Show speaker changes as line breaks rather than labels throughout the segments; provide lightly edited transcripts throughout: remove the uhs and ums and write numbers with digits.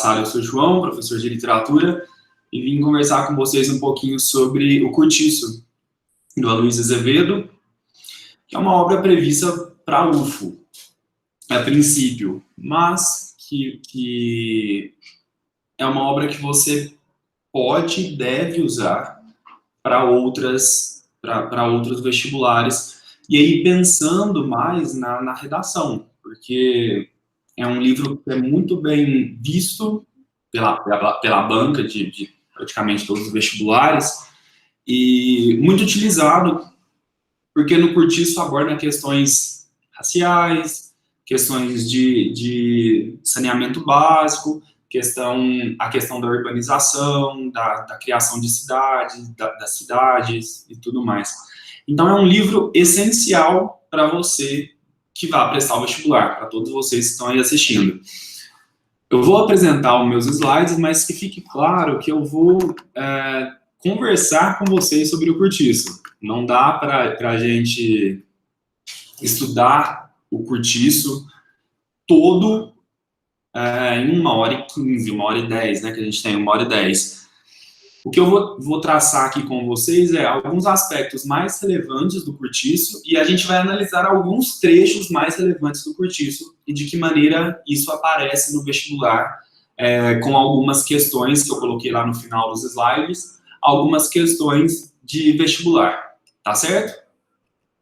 sala, eu sou o João, professor de literatura, e vim conversar com vocês um pouquinho sobre O Cortiço, do Aloysio Azevedo, que é uma obra prevista para a UFO, a princípio, mas que é uma obra que você pode e deve usar para outros vestibulares, e aí pensando mais na redação, porque é um livro que é muito bem visto pela banca de praticamente todos os vestibulares, e muito utilizado, porque no Cortiço aborda questões raciais, questões de saneamento básico, a questão da urbanização, da criação de cidades, das cidades e tudo mais. Então, é um livro essencial para você que vai prestar o vestibular, para todos vocês que estão aí assistindo. Eu vou apresentar os meus slides, mas que fique claro que eu vou conversar com vocês sobre o Cortiço. Não dá para a gente estudar o Cortiço todo em 1h15, 1h10, né, que a gente tem 1h10. O que eu vou traçar aqui com vocês é alguns aspectos mais relevantes do Cortiço, e a gente vai analisar alguns trechos mais relevantes do Cortiço e de que maneira isso aparece no vestibular, com algumas questões que eu coloquei lá no final dos slides, algumas questões de vestibular, tá certo?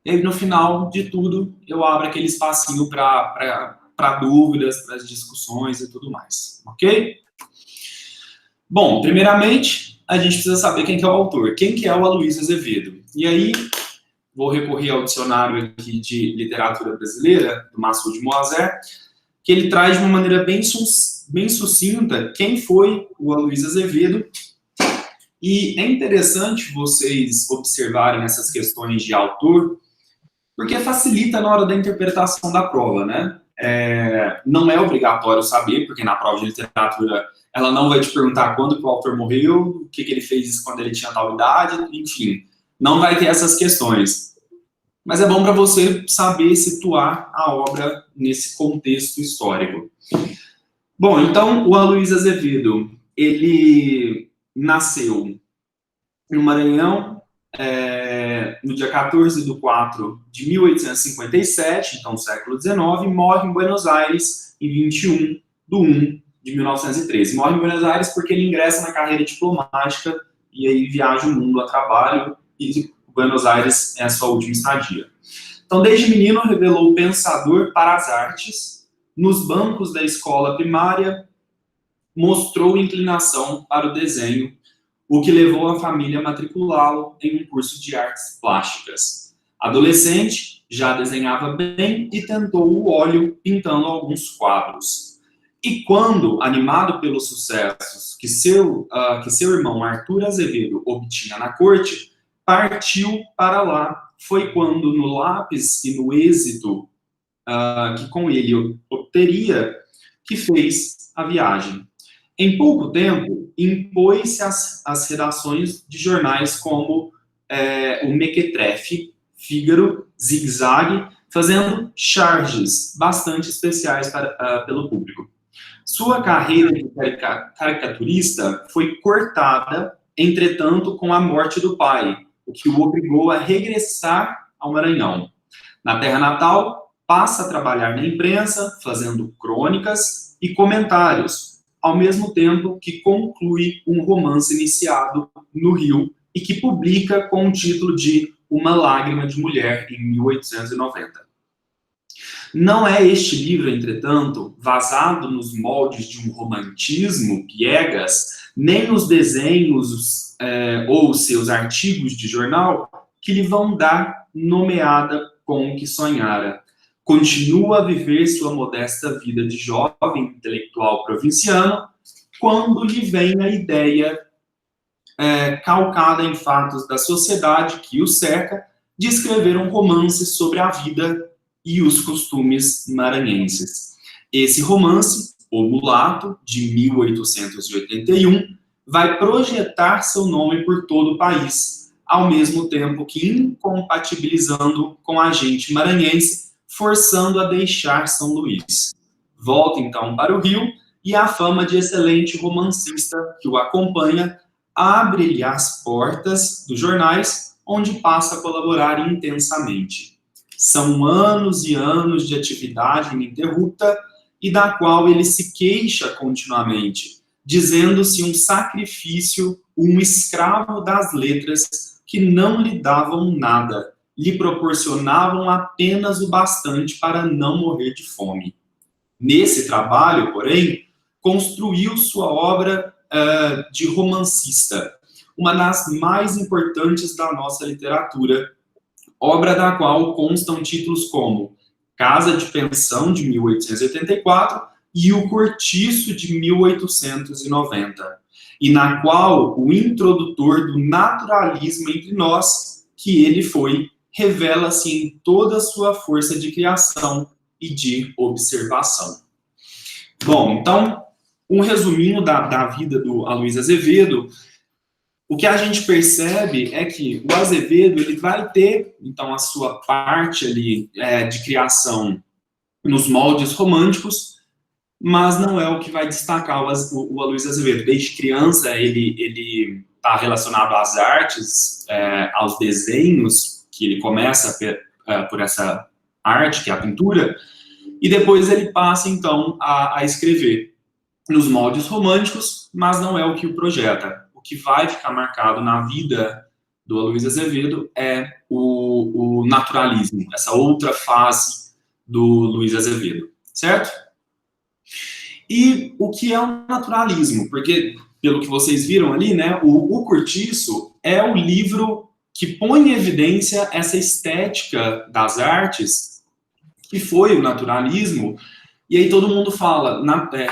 E aí, no final de tudo, eu abro aquele espacinho para dúvidas, para discussões e tudo mais, ok? Bom, primeiramente, a gente precisa saber quem que é o autor, quem que é o Aloysio Azevedo. E aí, vou recorrer ao dicionário aqui de literatura brasileira, do Massoud Moazé, que ele traz de uma maneira bem sucinta quem foi o Aloysio Azevedo. E é interessante vocês observarem essas questões de autor, porque facilita na hora da interpretação da prova, né? Não é obrigatório saber, porque na prova de literatura ela não vai te perguntar quando que o autor morreu, o que ele fez quando ele tinha tal idade, enfim, não vai ter essas questões. Mas é bom para você saber situar a obra nesse contexto histórico. Bom, então, o Aloysio Azevedo, ele nasceu no Maranhão, no dia 14/4/1857, então século XIX, e morre em Buenos Aires em 21/1/1913. Morre em Buenos Aires porque ele ingressa na carreira diplomática e aí viaja o mundo a trabalho, e Buenos Aires é a sua última estadia. Então, desde menino, revelou pensador para as artes. Nos bancos da escola primária, mostrou inclinação para o desenho, o que levou a família a matriculá-lo em um curso de artes plásticas. Adolescente, já desenhava bem e tentou o óleo pintando alguns quadros. E quando, animado pelos sucessos que seu irmão Arthur Azevedo obtinha na corte, partiu para lá. Foi quando, no lápis e no êxito que com ele obteria, que fez a viagem. Em pouco tempo, impôs-se as redações de jornais como o Mequetrefe, Fígaro, Zig Zag, fazendo charges bastante especiais pelo público. Sua carreira de caricaturista foi cortada, entretanto, com a morte do pai, o que o obrigou a regressar ao Maranhão. Na terra natal, passa a trabalhar na imprensa, fazendo crônicas e comentários, ao mesmo tempo que conclui um romance iniciado no Rio e que publica com o título de Uma Lágrima de Mulher, em 1890. Não é este livro, entretanto, vazado nos moldes de um romantismo piegas, nem os desenhos ou seus artigos de jornal que lhe vão dar nomeada com o que sonhara. Continua a viver sua modesta vida de jovem intelectual provinciano, quando lhe vem a ideia, calcada em fatos da sociedade que o cerca, de escrever um romance sobre a vida e os costumes maranhenses. Esse romance, O Mulato, de 1881, vai projetar seu nome por todo o país, ao mesmo tempo que incompatibilizando com a gente maranhense, forçando a deixar São Luís. Volta então para o Rio e a fama de excelente romancista que o acompanha abre-lhe as portas dos jornais, onde passa a colaborar intensamente. São anos e anos de atividade ininterrupta e da qual ele se queixa continuamente, dizendo-se um sacrifício, um escravo das letras que não lhe davam nada, lhe proporcionavam apenas o bastante para não morrer de fome. Nesse trabalho, porém, construiu sua obra de romancista, uma das mais importantes da nossa literatura, obra da qual constam títulos como Casa de Pensão, de 1884, e O Cortiço, de 1890, e na qual o introdutor do naturalismo entre nós, que ele foi, revela-se em toda a sua força de criação e de observação. Bom, então, um resuminho da vida do Aloysio Azevedo. O que a gente percebe é que o Azevedo ele vai ter, então, a sua parte ali de criação nos moldes românticos, mas não é o que vai destacar o Aloysio Azevedo. Desde criança, ele está relacionado às artes, aos desenhos, que ele começa por essa arte, que é a pintura, e depois ele passa, então, a escrever nos moldes românticos, mas não é o que o projeta. O que vai ficar marcado na vida do Aloysio Azevedo é o naturalismo, essa outra fase do Luiz Azevedo, certo? E o que é o naturalismo? Porque, pelo que vocês viram ali, né, o Cortiço é o livro que põe em evidência essa estética das artes, que foi o naturalismo, e aí todo mundo fala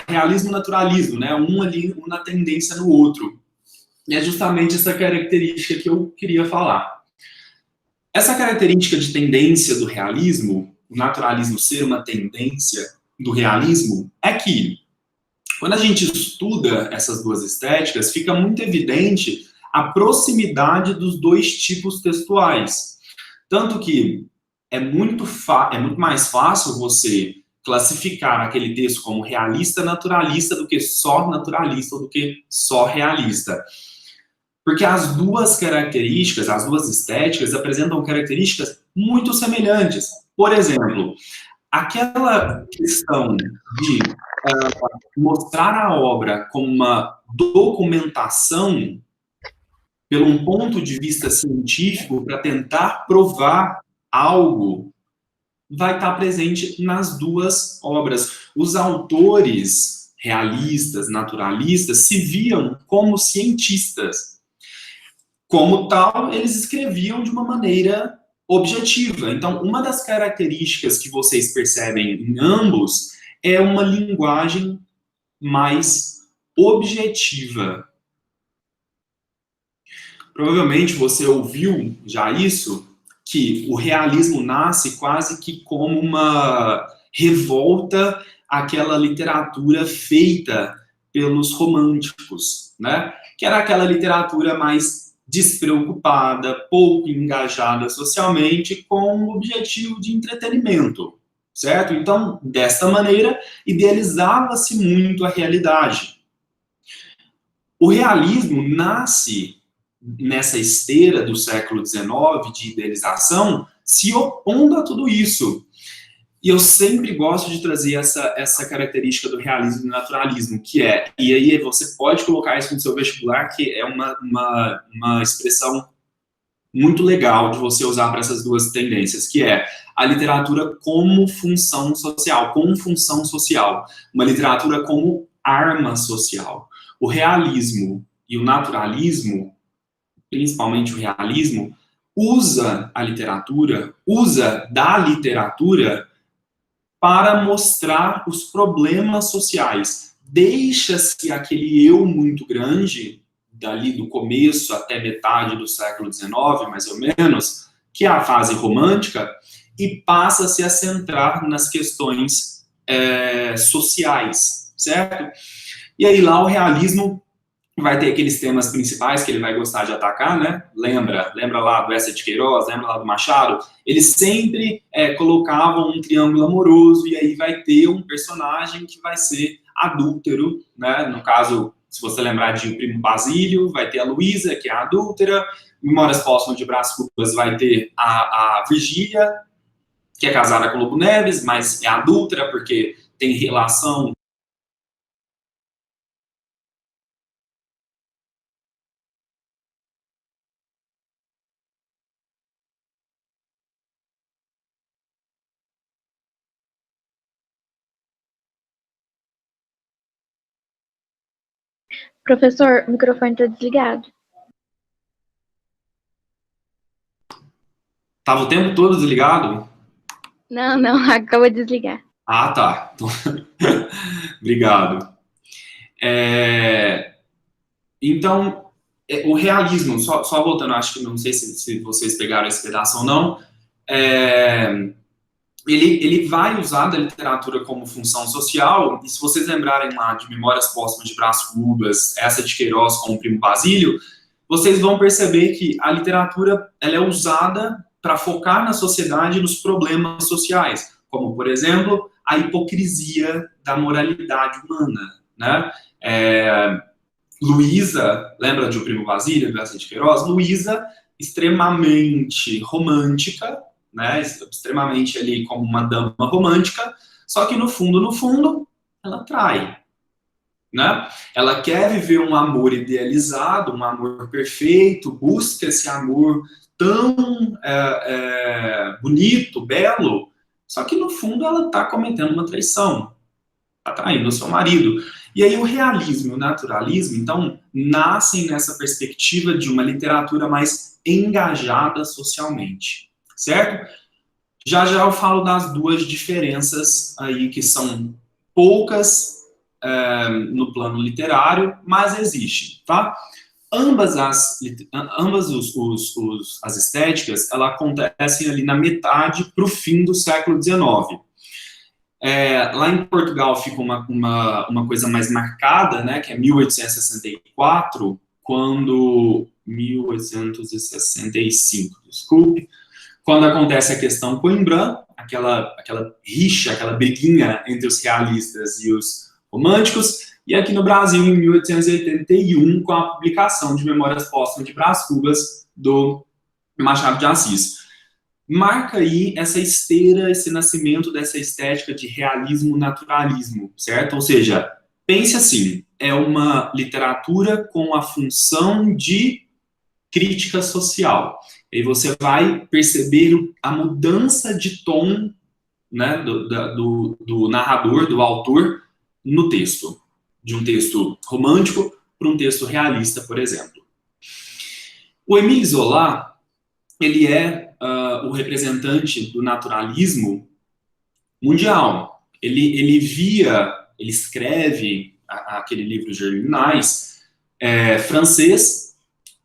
realismo e naturalismo, né, um ali, um na tendência no outro. E é justamente essa característica que eu queria falar. Essa característica de tendência do realismo, o naturalismo ser uma tendência do realismo, é que, quando a gente estuda essas duas estéticas, fica muito evidente a proximidade dos dois tipos textuais. Tanto que é muito mais fácil você classificar aquele texto como realista, naturalista, do que só naturalista ou do que só realista. Porque as duas características, as duas estéticas, apresentam características muito semelhantes. Por exemplo, aquela questão de mostrar a obra como uma documentação, pelo um ponto de vista científico, para tentar provar algo, vai estar presente nas duas obras. Os autores realistas, naturalistas, se viam como cientistas. Como tal, eles escreviam de uma maneira objetiva. Então, uma das características que vocês percebem em ambos é uma linguagem mais objetiva. Provavelmente você ouviu já isso, que o realismo nasce quase que como uma revolta àquela literatura feita pelos românticos, né? Que era aquela literatura mais despreocupada, pouco engajada socialmente, com o objetivo de entretenimento, certo? Então, desta maneira, idealizava-se muito a realidade. O realismo nasce nessa esteira do século XIX de idealização, se opondo a tudo isso. E eu sempre gosto de trazer essa característica do realismo e do naturalismo, que é, e aí você pode colocar isso no seu vestibular, que é uma expressão muito legal de você usar para essas duas tendências, que é a literatura como função social, uma literatura como arma social. O realismo e o naturalismo, principalmente o realismo, usa da literatura para mostrar os problemas sociais. Deixa-se aquele eu muito grande, dali do começo até metade do século XIX, mais ou menos, que é a fase romântica, e passa-se a centrar nas questões sociais, certo? E aí lá o realismo vai ter aqueles temas principais que ele vai gostar de atacar, né? Lembra lá do Eça de Queiroz, lembra lá do Machado? Eles sempre colocavam um triângulo amoroso, e aí vai ter um personagem que vai ser adúltero, né? No caso, se você lembrar de O Primo Basílio, vai ter a Luísa, que é a adúltera. Memórias Póstumas de Brás Cubas vai ter a Virgília, que é casada com o Lobo Neves, mas é adúltera porque tem relação.
Professor, o microfone está desligado.
Tava o tempo todo desligado?
Não, acabou de desligar.
Ah, tá. Obrigado. Então, o realismo, só voltando, acho que não sei se vocês pegaram esse pedaço ou não, ele vai usar da literatura como função social, e se vocês lembrarem lá de Memórias Póstumas de Brás Cubas, essa de Queiroz com o Primo Basílio, vocês vão perceber que a literatura ela é usada para focar na sociedade e nos problemas sociais, como, por exemplo, a hipocrisia da moralidade humana, né? Luísa, lembra de O Primo Basílio, do de Queiroz? Luísa, extremamente romântica, né? Extremamente ali como uma dama romântica, só que no fundo, ela trai, né? Ela quer viver um amor idealizado, um amor perfeito, busca esse amor tão bonito, belo, só que no fundo ela está cometendo uma traição, está traindo o seu marido. E aí o realismo e o naturalismo, então, nascem nessa perspectiva de uma literatura mais engajada socialmente, certo? Já eu falo das duas diferenças aí, que são poucas no plano literário, mas existem, tá? Ambas as estéticas, elas acontecem ali na metade para o fim do século XIX. Lá em Portugal fica uma coisa mais marcada, né, que é 1864, quando 1865, desculpe, quando acontece a questão Coimbra, aquela rixa, aquela briguinha entre os realistas e os românticos, e aqui no Brasil, em 1881, com a publicação de Memórias Póstumas de Brás Cubas, do Machado de Assis. Marca aí essa esteira, esse nascimento dessa estética de realismo-naturalismo, certo? Ou seja, pense assim, é uma literatura com a função de crítica social. E você vai perceber a mudança de tom, né, do narrador, do autor, no texto. De um texto romântico para um texto realista, por exemplo. O Émile Zola, ele é o representante do naturalismo mundial. Ele escreve aquele livro Germinais, francês,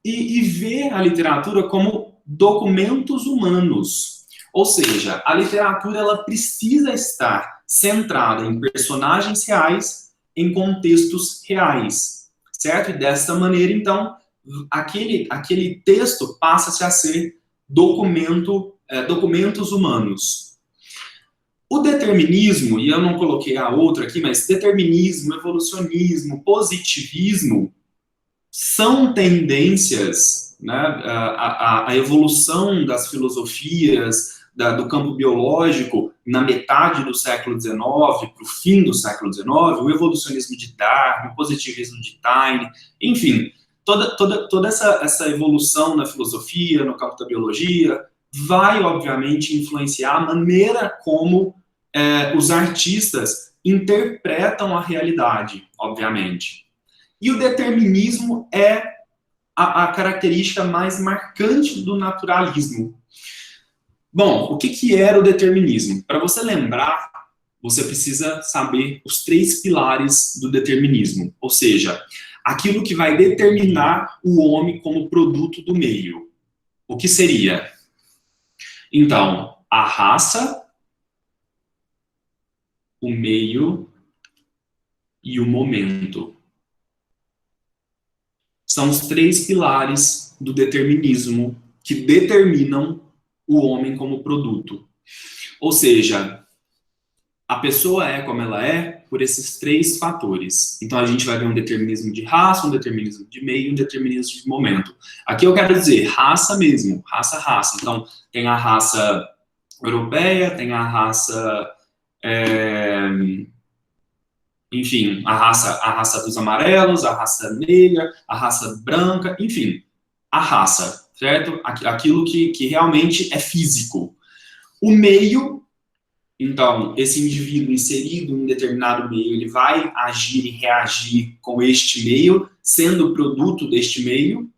e vê a literatura como documentos humanos. Ou seja, a literatura ela precisa estar centrada em personagens reais, em contextos reais, certo? E dessa maneira, então, aquele texto passa-se a ser documentos humanos. O determinismo, e eu não coloquei a outra aqui, mas determinismo, evolucionismo, positivismo, são tendências, né, a evolução das filosofias do campo biológico na metade do século XIX, para o fim do século XIX, o evolucionismo de Darwin, o positivismo de Taine, enfim, toda essa evolução na filosofia, no campo da biologia, vai, obviamente, influenciar a maneira como os artistas interpretam a realidade, obviamente. E o determinismo é a característica mais marcante do naturalismo. Bom, o que era o determinismo? Para você lembrar, você precisa saber os 3 pilares do determinismo, ou seja, aquilo que vai determinar o homem como produto do meio. O que seria? Então, a raça, o meio e o momento. São os 3 pilares do determinismo que determinam o homem como produto. Ou seja, a pessoa é como ela é por esses três fatores. Então, a gente vai ver um determinismo de raça, um determinismo de meio e um determinismo de momento. Aqui eu quero dizer raça mesmo, raça. Então, tem a raça europeia, tem a raça, enfim, a raça dos amarelos, a raça negra, a raça branca, enfim, a raça, certo? Aquilo que realmente é físico. O meio, então, esse indivíduo inserido em um determinado meio, ele vai agir e reagir com este meio, sendo produto deste meio,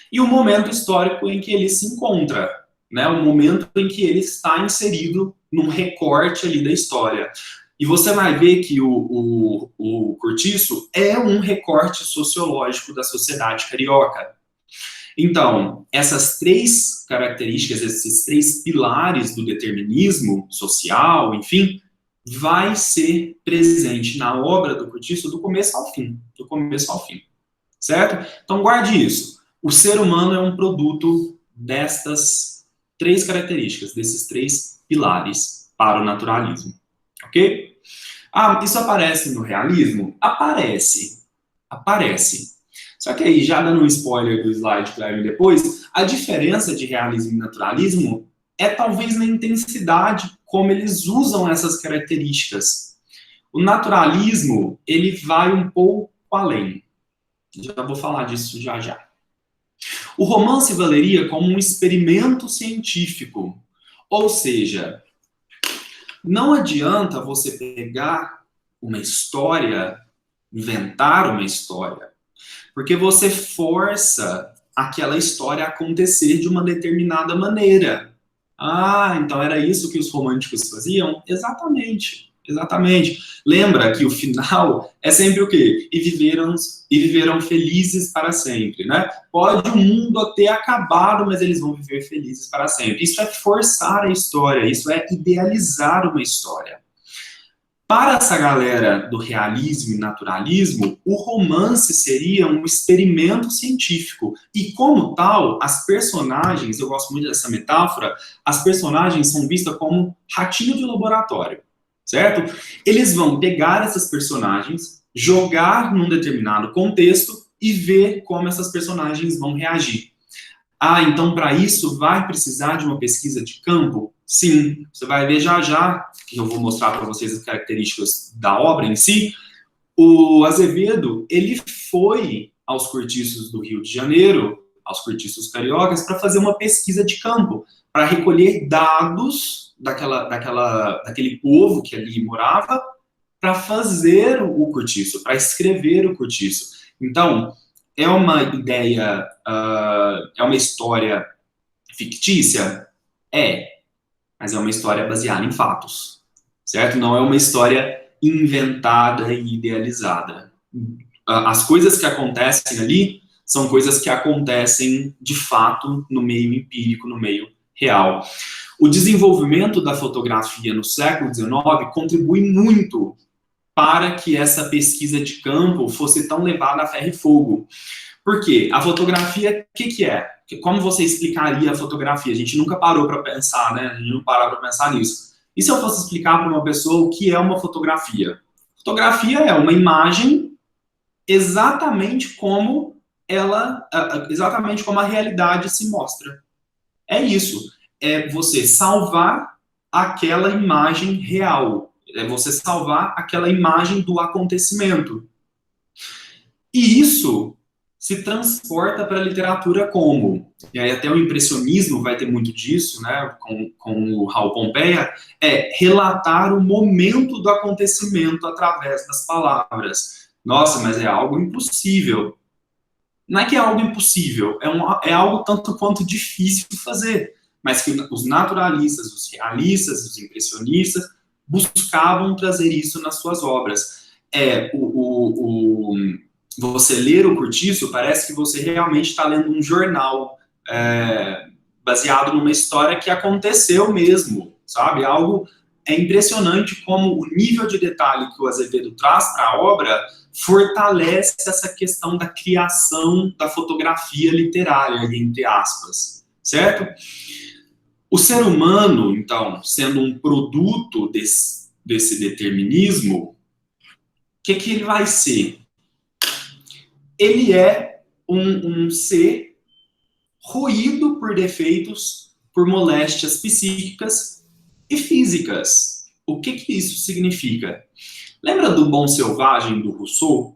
e o momento histórico em que ele se encontra, né? O momento em que ele está inserido num recorte ali da história. E você vai ver que o Cortiço é um recorte sociológico da sociedade carioca. Então, essas três características, esses três pilares do determinismo social, enfim, vai ser presente na obra do Cortiço do começo ao fim, certo? Então, guarde isso. O ser humano é um produto destas três características, desses três pilares para o naturalismo, ok? Isso aparece no realismo? Aparece. Só que aí, já dando um spoiler do slide que vai vir depois, a diferença de realismo e naturalismo é talvez na intensidade como eles usam essas características. O naturalismo, ele vai um pouco além. Já vou falar disso já. O romance valeria como um experimento científico. Ou seja, não adianta você pegar uma história, inventar uma história, porque você força aquela história a acontecer de uma determinada maneira. Então era isso que os românticos faziam? Exatamente. Lembra que o final é sempre o quê? E viveram felizes para sempre, né? Pode o mundo ter acabado, mas eles vão viver felizes para sempre. Isso é forçar a história, isso é idealizar uma história. Para essa galera do realismo e naturalismo, o romance seria um experimento científico. E, como tal, as personagens, eu gosto muito dessa metáfora, as personagens são vistas como ratinho de laboratório, certo? Eles vão pegar essas personagens, jogar num determinado contexto e ver como essas personagens vão reagir. Então, para isso, vai precisar de uma pesquisa de campo? Sim, você vai ver já, que eu vou mostrar para vocês as características da obra em si. O Azevedo, ele foi aos cortiços do Rio de Janeiro, aos cortiços cariocas, para fazer uma pesquisa de campo, para recolher dados daquele povo que ali morava, para fazer o cortiço, para escrever o cortiço. Então, é uma ideia, é uma história fictícia? Mas é uma história baseada em fatos, certo? Não é uma história inventada e idealizada. As coisas que acontecem ali são coisas que acontecem de fato no meio empírico, no meio real. O desenvolvimento da fotografia no século XIX contribui muito para que essa pesquisa de campo fosse tão levada a ferro e fogo. Por quê? A fotografia, o que é? Como você explicaria a fotografia? A gente nunca parou para pensar, né? A gente não parou para pensar nisso. E se eu fosse explicar para uma pessoa o que é uma fotografia? Fotografia é uma imagem exatamente como a realidade se mostra. É isso. É você salvar aquela imagem real. É você salvar aquela imagem do acontecimento. E isso se transporta para a literatura como? E aí até o impressionismo vai ter muito disso, né, com o Raul Pompeia, relatar o momento do acontecimento através das palavras. Nossa, mas é algo impossível. Não é que é algo impossível, é algo tanto quanto difícil de fazer, mas que os naturalistas, os realistas, os impressionistas buscavam trazer isso nas suas obras. Você ler o Cortiço, parece que você realmente está lendo um jornal baseado numa história que aconteceu mesmo, sabe? É impressionante como o nível de detalhe que o Azevedo traz para a obra fortalece essa questão da criação da fotografia literária, entre aspas, certo? O ser humano, então, sendo um produto desse determinismo, que ele vai ser? Ele é um ser ruído por defeitos, por moléstias psíquicas e físicas. O que isso significa? Lembra do Bom Selvagem, do Rousseau?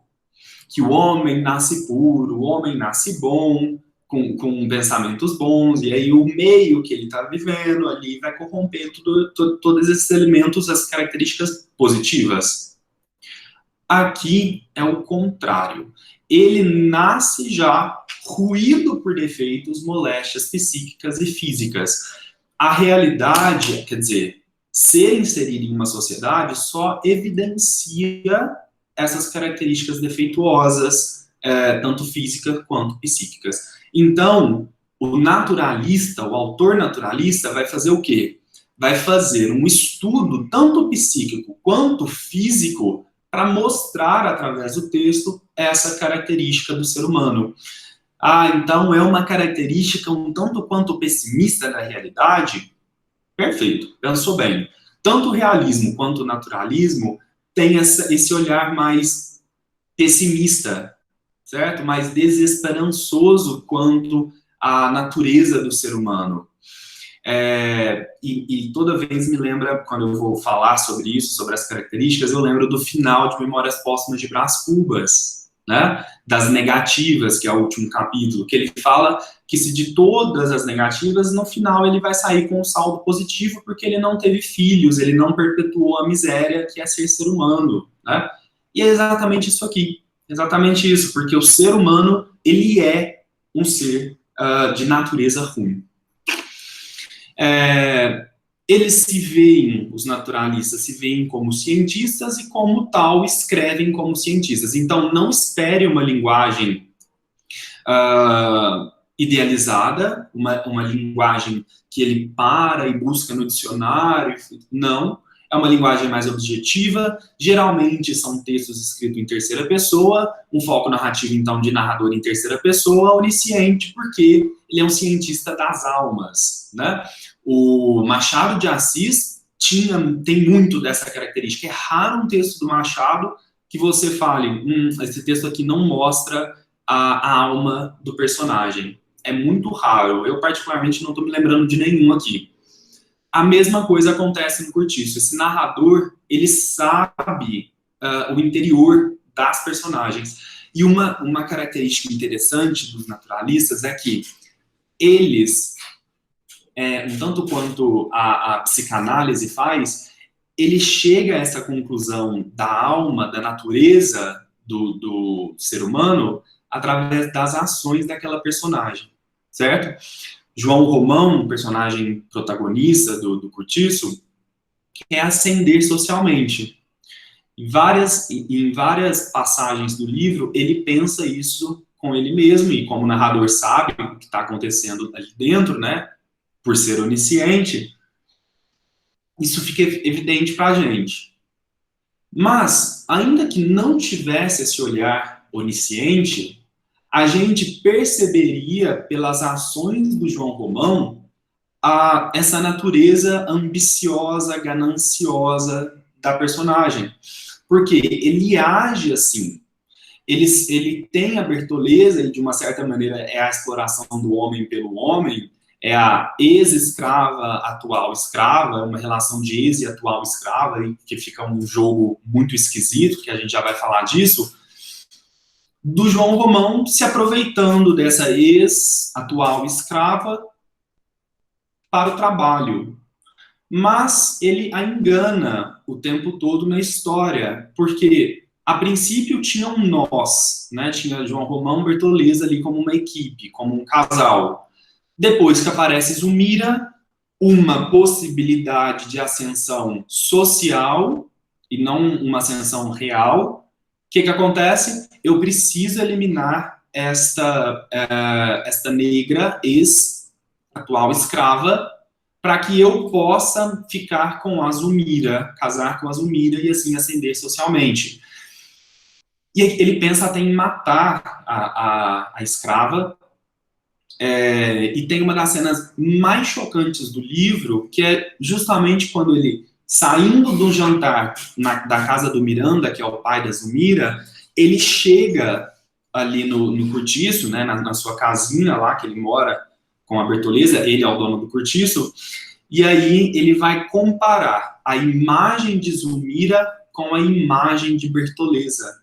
Que o homem nasce puro, o homem nasce bom, com pensamentos bons, e aí o meio que ele está vivendo ali vai corromper todos esses elementos, as características positivas. Aqui é o contrário. Ele nasce já ruído por defeitos, moléstias psíquicas e físicas. A realidade, quer dizer, ser inserido em uma sociedade só evidencia essas características defeituosas, tanto físicas quanto psíquicas. Então, o naturalista, o autor naturalista, vai fazer o quê? Vai fazer um estudo tanto psíquico quanto físico para mostrar, através do texto, essa característica do ser humano. Então é uma característica um tanto quanto pessimista da realidade? Perfeito, pensou bem. Tanto o realismo quanto o naturalismo tem esse olhar mais pessimista, certo? Mais desesperançoso quanto à natureza do ser humano. E toda vez me lembra, quando eu vou falar sobre isso, sobre as características, eu lembro do final de Memórias Póstumas de Brás Cubas, né? Das negativas, que é o último capítulo, que ele fala que se de todas as negativas, no final ele vai sair com um saldo positivo, porque ele não teve filhos, ele não perpetuou a miséria que é ser humano, né? E é exatamente isso aqui, exatamente isso, porque o ser humano, ele é um ser de natureza ruim. Eles se veem, os naturalistas se veem como cientistas e como tal escrevem como cientistas. Então não espere uma linguagem idealizada, uma linguagem que ele para e busca no dicionário. Não, é uma linguagem mais objetiva. Geralmente são textos escritos em terceira pessoa, um foco narrativo então de narrador em terceira pessoa, onisciente, porque ele é um cientista das almas, né? O Machado de Assis tem muito dessa característica. É raro um texto do Machado que você fale, esse texto aqui não mostra a alma do personagem. É muito raro. Eu, particularmente, não estou me lembrando de nenhum aqui. A mesma coisa acontece no Curtiço. Esse narrador, ele sabe o interior das personagens. E uma característica interessante dos naturalistas é que eles, um tanto quanto a psicanálise faz, ele chega a essa conclusão da alma, da natureza do ser humano, através das ações daquela personagem, certo? João Romão, personagem protagonista do Curtiço, quer ascender socialmente. Em várias passagens do livro, ele pensa isso com ele mesmo, e como o narrador sabe o que está acontecendo ali dentro, né, por ser onisciente, isso fica evidente para a gente. Mas, ainda que não tivesse esse olhar onisciente, a gente perceberia pelas ações do João Romão essa natureza ambiciosa, gananciosa da personagem. Porque ele age assim. Ele tem a bertoleza, e de uma certa maneira é a exploração do homem pelo homem, é a ex-escrava, atual escrava, uma relação de ex e atual escrava, que fica um jogo muito esquisito, que a gente já vai falar disso, do João Romão se aproveitando dessa ex-atual escrava para o trabalho. Mas ele a engana o tempo todo na história, porque a princípio tinha um nós, né? Tinha João Romão e Bertoleza ali como uma equipe, como um casal. Depois que aparece Zumira, uma possibilidade de ascensão social e não uma ascensão real. O que acontece? Eu preciso eliminar esta negra, ex-atual escrava, para que eu possa ficar com a Zumira, casar com a Zumira e assim ascender socialmente. E ele pensa até em matar a escrava. E tem uma das cenas mais chocantes do livro, que é justamente quando ele Saindo do jantar da casa do Miranda, que é o pai da Zulmira, ele chega ali no cortiço, né, na sua casinha lá, que ele mora com a Bertoleza, ele é o dono do cortiço, e aí ele vai comparar a imagem de Zulmira com a imagem de Bertoleza.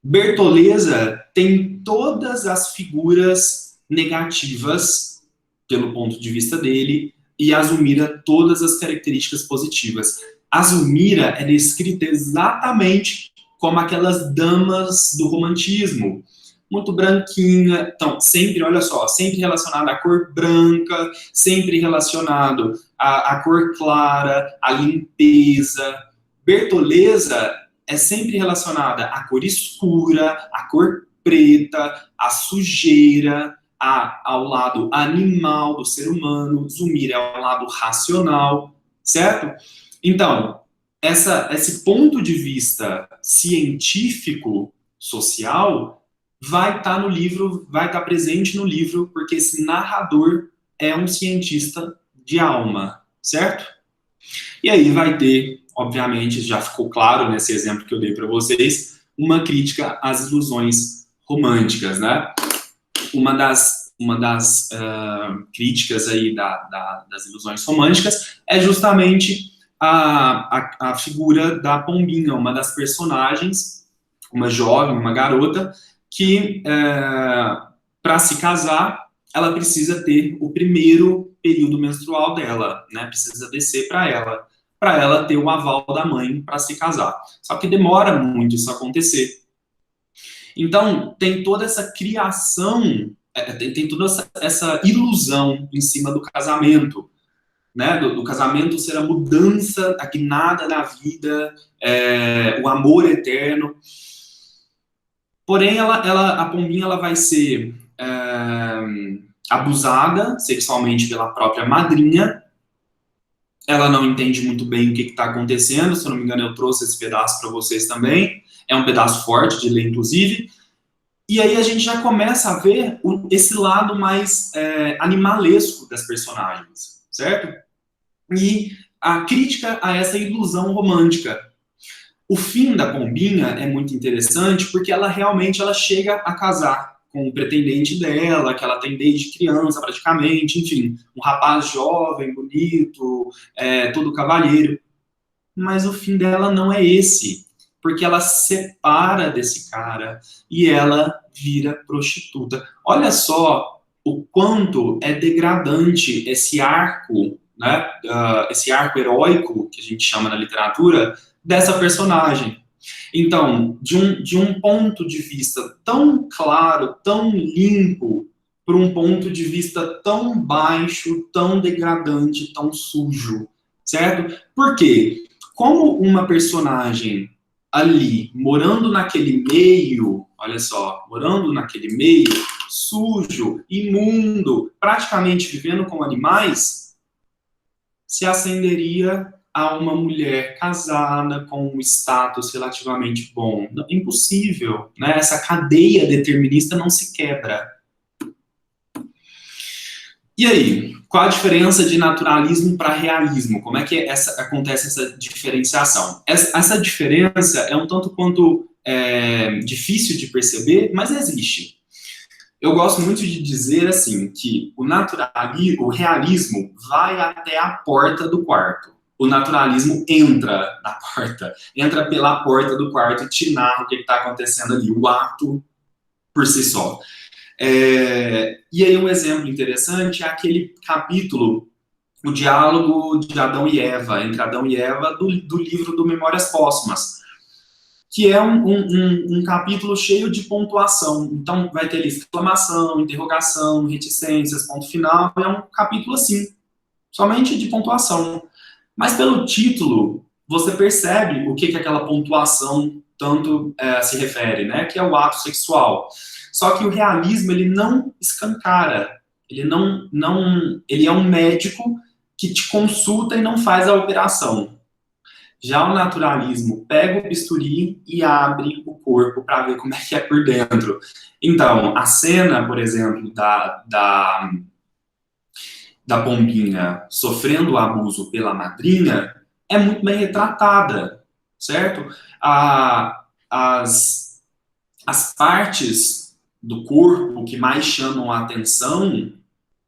Bertoleza tem todas as figuras negativas, pelo ponto de vista dele, e a Zulmira todas as características positivas. A Zulmira é descrita exatamente como aquelas damas do romantismo, muito branquinha, então, sempre, olha só, sempre relacionado à cor branca, sempre relacionado à cor clara, à limpeza. Bertoleza é sempre relacionada à cor escura, à cor preta, à sujeira, ao lado animal do ser humano. Zulmira é ao lado racional, certo? Então, esse ponto de vista científico, social, vai estar no livro, vai estar presente no livro, porque esse narrador é um cientista de alma, certo? E aí vai ter, obviamente, já ficou claro nesse exemplo que eu dei para vocês, uma crítica às ilusões românticas, né? Uma das críticas aí das ilusões românticas é justamente a figura da Pombinha, uma das personagens, uma jovem, uma garota, que para se casar, ela precisa ter o primeiro período menstrual dela, né? Precisa descer para ela ter o aval da mãe para se casar. Só que demora muito isso acontecer. Então, tem toda essa criação, tem toda essa ilusão em cima do casamento, né? Do casamento ser a mudança, a guinada da vida, o amor eterno. Porém, a Pombinha ela vai ser abusada sexualmente pela própria madrinha. Ela não entende muito bem o que está acontecendo. Se eu não me engano, eu trouxe esse pedaço para vocês também. É um pedaço forte de ler, inclusive. E aí a gente já começa a ver esse lado mais animalesco das personagens, certo? E a crítica a essa ilusão romântica. O fim da Pombinha é muito interessante porque ela realmente chega a casar com o pretendente dela, que ela tem desde criança praticamente, enfim, um rapaz jovem, bonito, todo cavalheiro. Mas o fim dela não é esse, porque ela separa desse cara e ela vira prostituta. Olha só o quanto é degradante esse arco, né, esse arco heróico, que a gente chama na literatura, dessa personagem. Então, de um ponto de vista tão claro, tão limpo, para um ponto de vista tão baixo, tão degradante, tão sujo, certo? Por quê? Como uma personagem ali, morando naquele meio, olha só, morando naquele meio sujo, imundo, praticamente vivendo com animais, se ascenderia a uma mulher casada com um status relativamente bom. Impossível, né? Essa cadeia determinista não se quebra. E aí, qual a diferença de naturalismo para realismo? Como é que acontece essa diferenciação? Essa diferença é um tanto quanto difícil de perceber, mas existe. Eu gosto muito de dizer assim, que o realismo vai até a porta do quarto. O naturalismo entra na porta, entra pela porta do quarto e te narra o que está acontecendo ali, o ato por si só. E aí um exemplo interessante é aquele capítulo, o diálogo de Adão e Eva, entre Adão e Eva, do livro do Memórias Póstumas, que é um capítulo cheio de pontuação. Então vai ter exclamação, interrogação, reticências, ponto final, é um capítulo assim, somente de pontuação. Mas pelo título, você percebe o que aquela pontuação tanto se refere, né? Que é o ato sexual. Só que o realismo, ele não escancara. Ele é um médico que te consulta e não faz a operação. Já o naturalismo pega o bisturi e abre o corpo para ver como é que é por dentro. Então, a cena, por exemplo, da Pombinha sofrendo o abuso pela madrinha é muito bem retratada, certo? As partes do corpo que mais chamam a atenção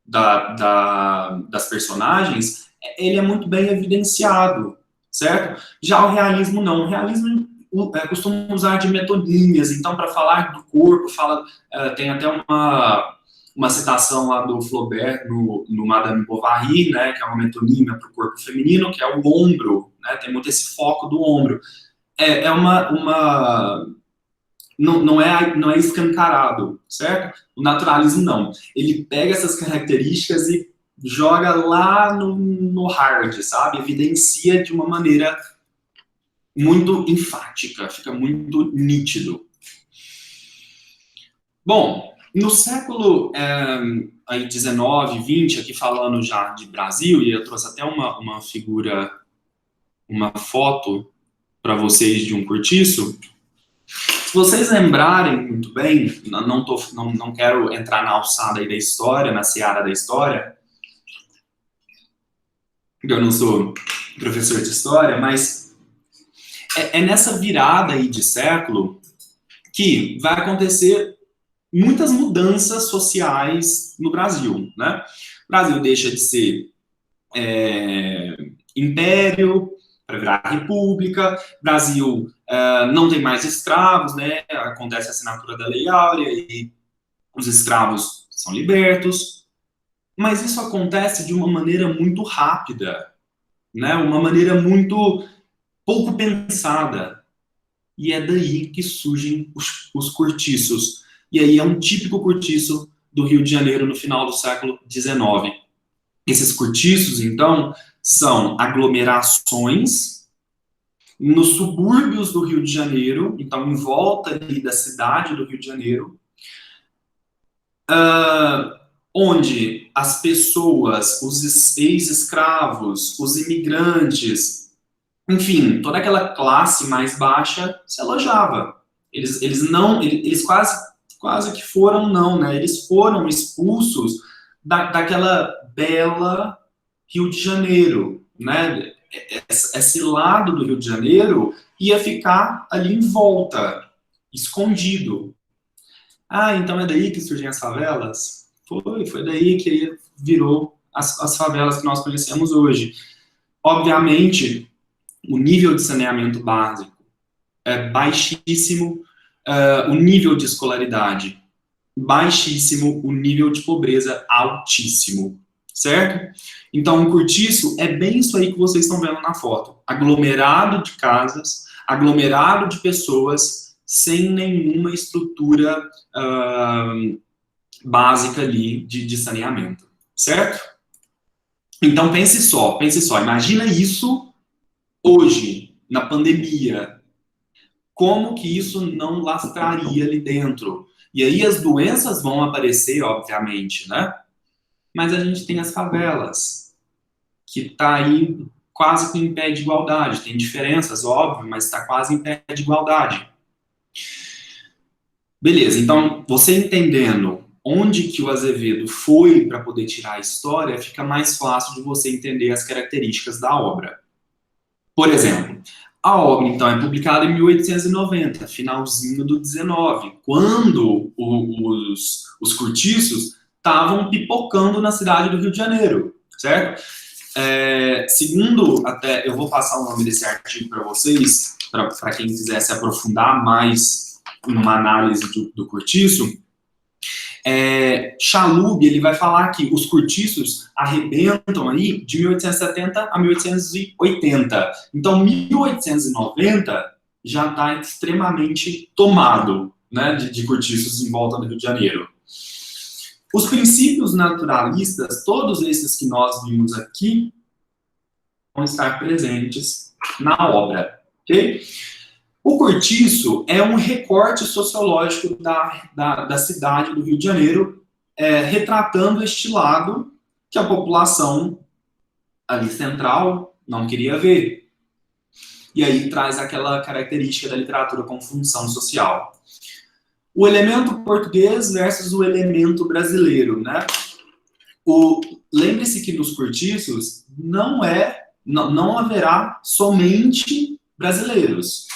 das personagens, ele é muito bem evidenciado, certo? Já o realismo não. O realismo costuma usar de metonímias, então para falar do corpo, tem até uma citação lá do Flaubert no Madame Bovary, né, que é uma metonímia para o corpo feminino, que é o ombro, né, tem muito esse foco do ombro. Não é escancarado, certo? O naturalismo não. Ele pega essas características e joga lá no hard, sabe? Evidencia de uma maneira muito enfática, fica muito nítido. Bom, no século aí 19, 20, aqui falando já de Brasil, e eu trouxe até uma figura, uma foto para vocês de um cortiço. Se vocês lembrarem muito bem, não quero entrar na alçada aí da história, na seara da história, eu não sou professor de história, mas é nessa virada aí de século que vai acontecer muitas mudanças sociais no Brasil, né? O Brasil deixa de ser império para virar república, Brasil não tem mais escravos, né? Acontece a assinatura da Lei Áurea e os escravos são libertos, mas isso acontece de uma maneira muito rápida, né? Uma maneira muito pouco pensada, e é daí que surgem os cortiços. E aí é um típico cortiço do Rio de Janeiro no final do século XIX. Esses cortiços, então, são aglomerações nos subúrbios do Rio de Janeiro, então em volta ali da cidade do Rio de Janeiro, onde as pessoas, os ex-escravos, os imigrantes, enfim, toda aquela classe mais baixa se alojava. Eles quase que foram, não, né? Eles foram expulsos daquela bela Rio de Janeiro, né? Esse lado do Rio de Janeiro ia ficar ali em volta, escondido. Então é daí que surgem as favelas? Foi daí que virou as favelas que nós conhecemos hoje. Obviamente, o nível de saneamento básico é baixíssimo, o nível de escolaridade baixíssimo, o nível de pobreza altíssimo, certo? Então, o cortiço é bem isso aí que vocês estão vendo na foto. Aglomerado de casas, aglomerado de pessoas, sem nenhuma estrutura básica ali de saneamento, certo? Então, pense só, imagina isso hoje, na pandemia. Como que isso não lastraria ali dentro? E aí as doenças vão aparecer, obviamente, né? Mas a gente tem as favelas, que está aí quase que em pé de igualdade. Tem diferenças, óbvio, mas está quase em pé de igualdade. Beleza, então, você entendendo onde que o Azevedo foi para poder tirar a história, fica mais fácil de você entender as características da obra. Por exemplo, a obra, então, é publicada em 1890, finalzinho do 19, quando os cortiços estavam pipocando na cidade do Rio de Janeiro, certo? Segundo, até, eu vou passar o nome desse artigo para vocês, para quem quiser se aprofundar mais numa análise do cortiço. Chalub, ele vai falar que os cortiços arrebentam aí de 1870 a 1880. Então, 1890 já está extremamente tomado, né, de cortiços em volta do Rio de Janeiro. Os princípios naturalistas, todos esses que nós vimos aqui, vão estar presentes na obra, ok? O cortiço é um recorte sociológico da cidade do Rio de Janeiro, retratando este lado que a população ali central não queria ver. E aí traz aquela característica da literatura com função social. O elemento português versus o elemento brasileiro, né? Lembre-se que nos cortiços não haverá somente brasileiros.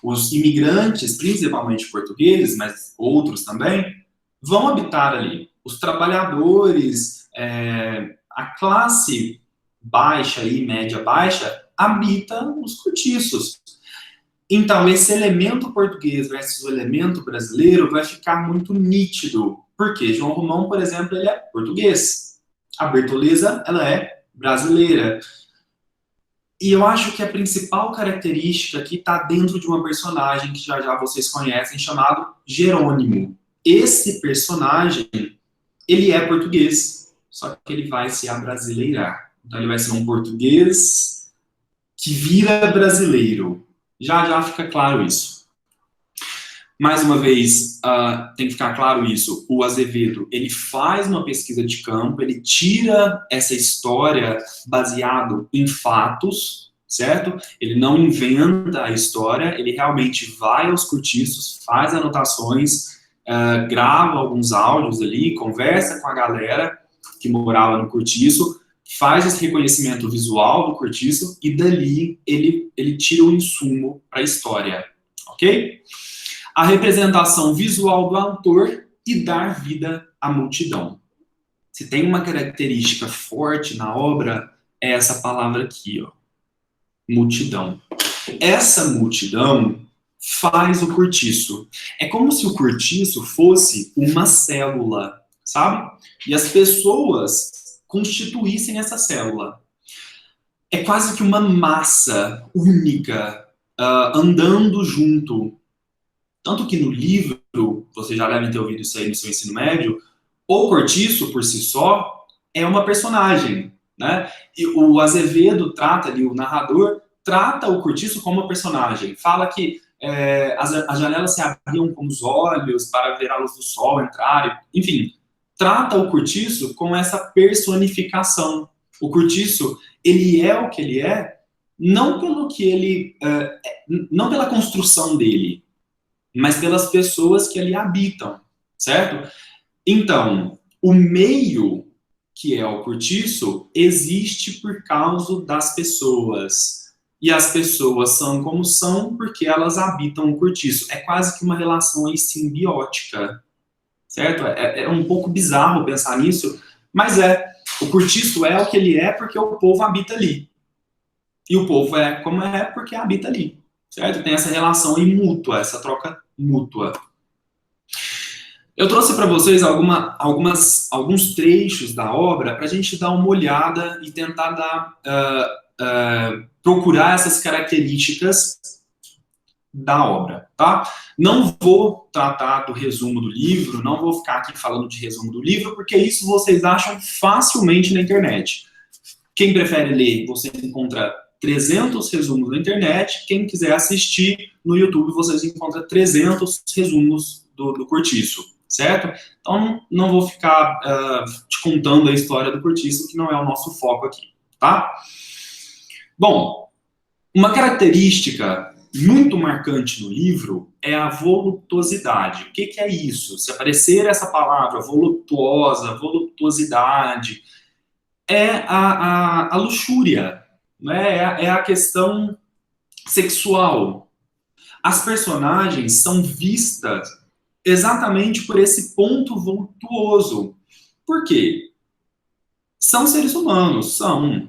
Os imigrantes, principalmente portugueses, mas outros também, vão habitar ali. Os trabalhadores, a classe baixa e média baixa, habita os cortiços. Então, esse elemento português versus o elemento brasileiro vai ficar muito nítido. Porque João Romão, por exemplo, ele é português. A Bertoleza, ela é brasileira. E eu acho que a principal característica aqui está dentro de uma personagem que já vocês conhecem, chamado Jerônimo. Esse personagem, ele é português, só que ele vai se abrasileirar. Então ele vai ser um português que vira brasileiro. Já fica claro isso. Mais uma vez, tem que ficar claro isso, o Azevedo, ele faz uma pesquisa de campo, ele tira essa história baseado em fatos, certo? Ele não inventa a história, ele realmente vai aos cortiços, faz anotações, grava alguns áudios ali, conversa com a galera que morava no cortiço, faz esse reconhecimento visual do cortiço e dali ele tira o insumo para a história, ok? A representação visual do autor e dar vida à multidão. Se tem uma característica forte na obra, é essa palavra aqui, ó, multidão. Essa multidão faz o cortiço. É como se o cortiço fosse uma célula, sabe? E as pessoas constituíssem essa célula. É quase que uma massa única, andando junto. Tanto que no livro, vocês já devem ter ouvido isso aí no seu ensino médio, o cortiço, por si só, é uma personagem, né? E o Azevedo trata ali, o narrador, trata o cortiço como uma personagem. Fala que as janelas se abriam com os olhos para ver a luz do sol entrar, enfim. Trata o cortiço com essa personificação. O cortiço, ele é o que ele é, não pelo que ele... não pela construção dele, mas pelas pessoas que ali habitam, certo? Então, o meio, que é o cortiço, existe por causa das pessoas. E as pessoas são como são porque elas habitam o cortiço. É quase que uma relação aí simbiótica, certo? É um pouco bizarro pensar nisso, mas o cortiço é o que ele é porque o povo habita ali. E o povo é como é porque habita ali, certo? Tem essa relação aí mútua, essa troca mútua. Eu trouxe para vocês alguns trechos da obra para a gente dar uma olhada e tentar procurar essas características da obra, tá? Não vou tratar do resumo do livro, não vou ficar aqui falando de resumo do livro, porque isso vocês acham facilmente na internet. Quem prefere ler, você encontra 300 resumos na internet. Quem quiser assistir no YouTube, vocês encontram 300 resumos do cortiço, certo? Então, não vou ficar te contando a história do cortiço, que não é o nosso foco aqui, tá? Bom, uma característica muito marcante no livro é a voluptuosidade. O que é isso? Se aparecer essa palavra voluptuosa, voluptuosidade, é a luxúria, né? É a questão sexual. As personagens são vistas exatamente por esse ponto voluptuoso. Por quê? São seres humanos, são.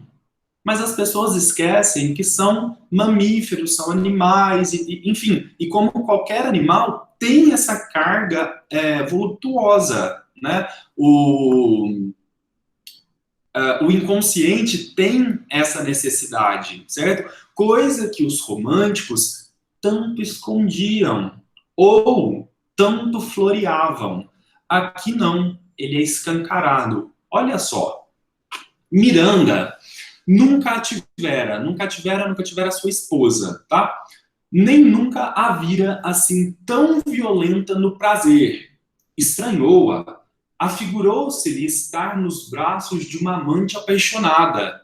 Mas as pessoas esquecem que são mamíferos, são animais, enfim. E como qualquer animal, tem essa carga voluptuosa, né? O inconsciente tem essa necessidade, certo? Coisa que os românticos tanto escondiam ou tanto floreavam. Aqui não, ele é escancarado. Olha só, Miranda nunca tivera sua esposa, tá? Nem nunca a vira assim tão violenta no prazer. Estranhou-a. Afigurou-se-lhe estar nos braços de uma amante apaixonada.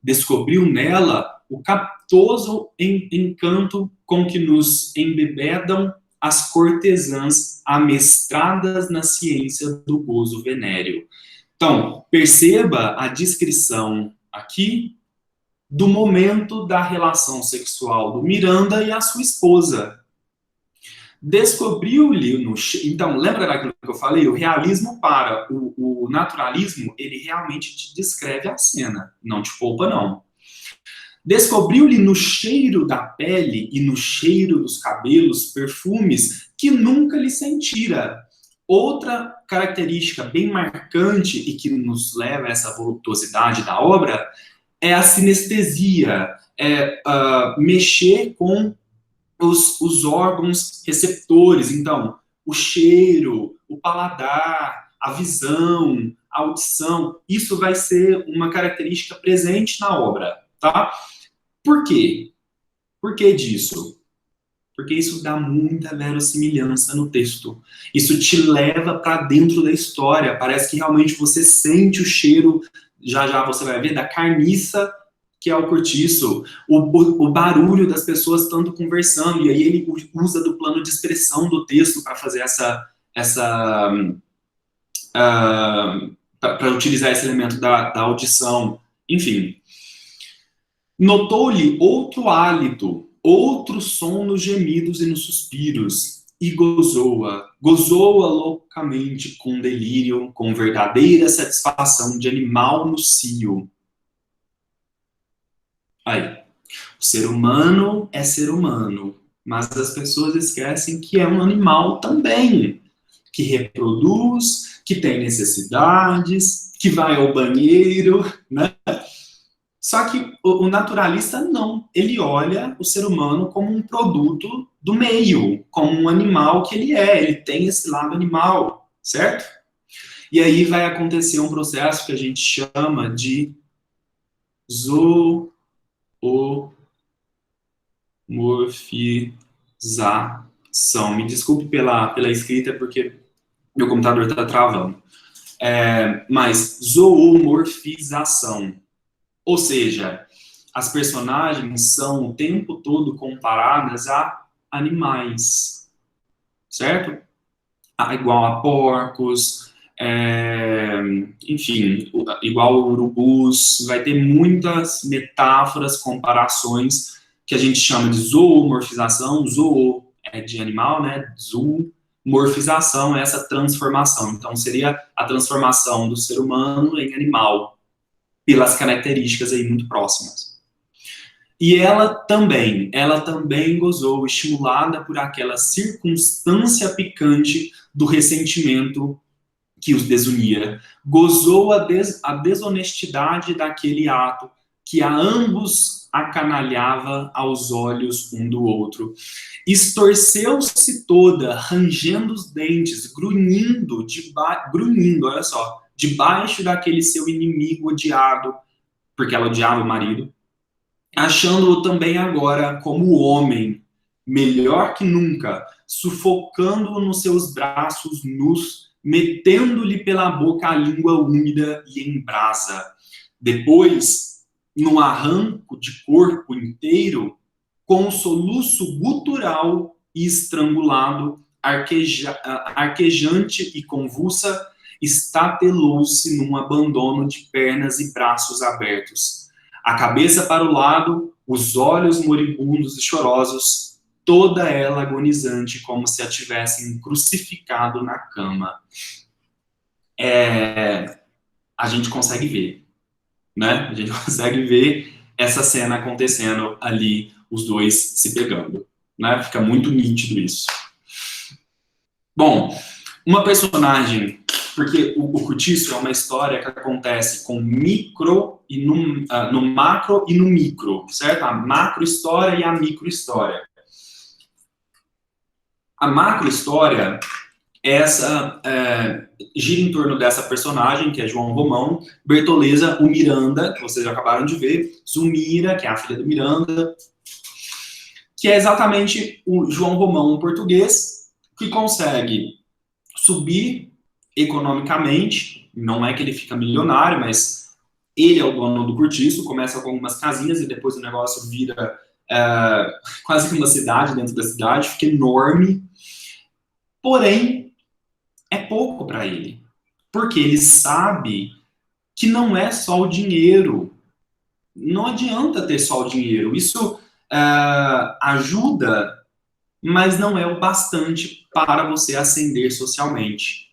Descobriu nela o captoso encanto com que nos embebedam as cortesãs amestradas na ciência do gozo venéreo. Então, perceba a descrição aqui do momento da relação sexual do Miranda e a sua esposa. Descobriu-lhe no... Então, lembra daquilo que eu falei? O realismo para o naturalismo, ele realmente te descreve a cena, não te poupa, não. Descobriu-lhe no cheiro da pele e no cheiro dos cabelos perfumes que nunca lhe sentira. Outra característica bem marcante e que nos leva a essa voluptuosidade da obra é a sinestesia, mexer com os órgãos receptores. Então, o cheiro, o paladar, a visão, a audição, isso vai ser uma característica presente na obra, tá? Por quê? Por que disso? Porque isso dá muita verossimilhança no texto. Isso te leva para dentro da história. Parece que realmente você sente o cheiro, já você vai ver, da carniça que é o cortiço, o barulho das pessoas estando conversando, e aí ele usa do plano de expressão do texto para fazer para utilizar esse elemento da audição. Enfim. Notou-lhe outro hálito, outro som nos gemidos e nos suspiros, e gozou-a loucamente com delírio, com verdadeira satisfação de animal no cio. Aí, o ser humano é ser humano, mas as pessoas esquecem que é um animal também, que reproduz, que tem necessidades, que vai ao banheiro, né? Só que o naturalista não, ele olha o ser humano como um produto do meio, como um animal que ele tem esse lado animal, certo? E aí vai acontecer um processo que a gente chama de zoomorfização. Me desculpe pela escrita, porque meu computador está travando. Mas zoomorfização. Ou seja, as personagens são o tempo todo comparadas a animais, certo? Igual a porcos, enfim, igual a urubus. Vai ter muitas metáforas, comparações, que a gente chama de zoomorfização. Zoo é de animal, né? Zoomorfização é essa transformação. Então, seria a transformação do ser humano em animal, pelas características aí muito próximas. E ela também gozou, estimulada por aquela circunstância picante do ressentimento que os desunia. Gozou a desonestidade daquele ato que a ambos acanalhava aos olhos um do outro. Estorceu-se toda, rangendo os dentes, grunhindo, olha só, debaixo daquele seu inimigo odiado, porque ela odiava o marido, achando-o também agora como homem, melhor que nunca, sufocando-o nos seus braços nus, metendo-lhe pela boca a língua úmida e em brasa. Depois, no arranco de corpo inteiro, com um soluço gutural e estrangulado, arquejante e convulsa, estatelou-se num abandono de pernas e braços abertos. A cabeça para o lado, os olhos moribundos e chorosos, toda ela agonizante, como se a tivessem crucificado na cama. A gente consegue ver, né? A gente consegue ver essa cena acontecendo ali, os dois se pegando, né? Fica muito nítido isso. Bom, uma personagem, porque o Cortiço é uma história que acontece com micro e no macro e no micro, certo? A macro história e a micro história. A macro história, gira em torno dessa personagem, que é João Romão, Bertoleza, o Miranda, que vocês já acabaram de ver, Zulmira, que é a filha do Miranda, que é exatamente o João Romão, um português, que consegue subir economicamente, não é que ele fica milionário, mas ele é o dono do cortiço, começa com algumas casinhas e depois o negócio vira quase que uma cidade dentro da cidade, fica enorme, porém, é pouco para ele. Porque ele sabe que não é só o dinheiro. Não adianta ter só o dinheiro. Isso ajuda, mas não é o bastante para você ascender socialmente.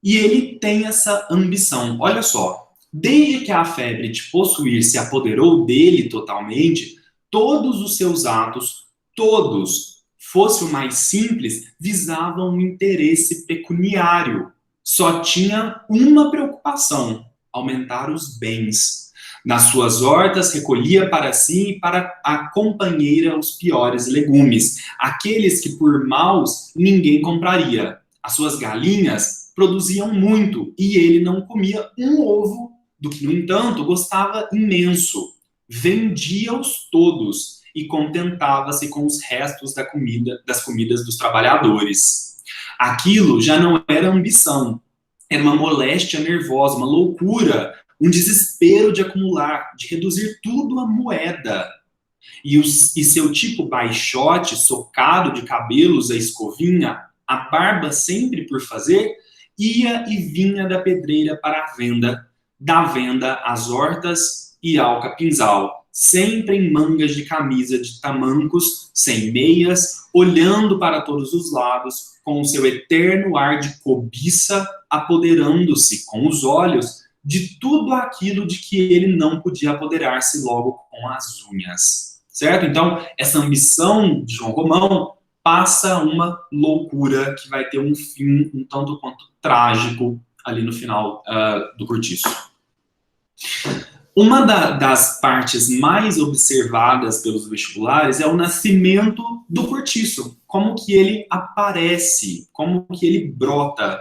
E ele tem essa ambição. Olha só, desde que a febre de possuir se apoderou dele totalmente, todos os seus atos, todos, fosse o mais simples, visavam um interesse pecuniário. Só tinha uma preocupação: aumentar os bens. Nas suas hortas recolhia para si e para a companheira os piores legumes, aqueles que por maus ninguém compraria. As suas galinhas produziam muito e ele não comia um ovo, do que, no entanto, gostava imenso. Vendia-os todos e contentava-se com os restos das comidas dos trabalhadores. Aquilo já não era ambição, era uma moléstia nervosa, uma loucura, um desespero de acumular, de reduzir tudo a moeda. E seu tipo baixote, socado de cabelos à escovinha, a barba sempre por fazer, ia e vinha da pedreira para a venda, da venda às hortas e ao capinzal, sempre em mangas de camisa de tamancos, sem meias, olhando para todos os lados, com o seu eterno ar de cobiça, apoderando-se com os olhos de tudo aquilo de que ele não podia apoderar-se logo com as unhas. Certo? Então, essa ambição de João Romão passa uma loucura que vai ter um fim um tanto quanto trágico ali no final do Cortiço. Uma das partes mais observadas pelos vestibulares é o nascimento do Cortiço, como que ele aparece, como que ele brota.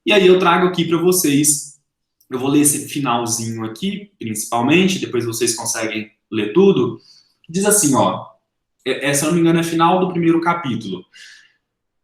E aí eu trago aqui para vocês, eu vou ler esse finalzinho aqui, principalmente, depois vocês conseguem ler tudo. Diz assim, ó, se eu não me engano é final do primeiro capítulo.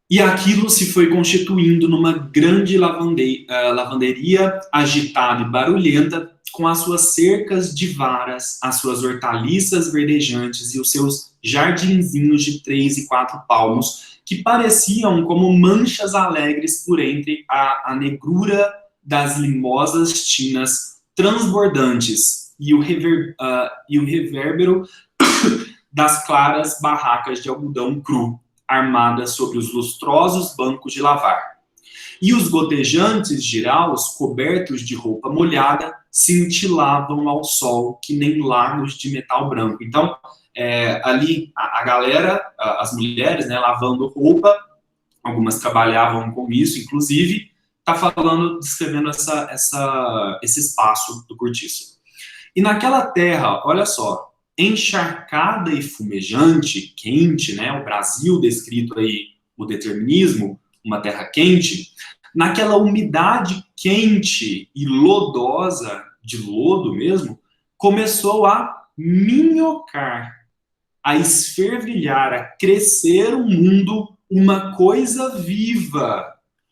E aquilo se foi constituindo numa grande lavanderia agitada e barulhenta, com as suas cercas de varas, as suas hortaliças verdejantes e os seus jardinzinhos de 3 e 4 palmos, que pareciam como manchas alegres por entre a negrura das limosas tinas transbordantes e o revérbero das claras barracas de algodão cru, armadas sobre os lustrosos bancos de lavar. E os gotejantes giraus, cobertos de roupa molhada, cintilavam ao sol que nem lagos de metal branco. Então, ali a galera, as mulheres, né, lavando roupa, algumas trabalhavam com isso, inclusive, está falando, descrevendo esse espaço do Cortiço. E naquela terra, olha só, encharcada e fumejante, quente, né, o Brasil descrito aí, o determinismo, uma terra quente, naquela umidade quente e lodosa, de lodo mesmo, começou a minhocar, a esfervilhar, a crescer um mundo, uma coisa viva,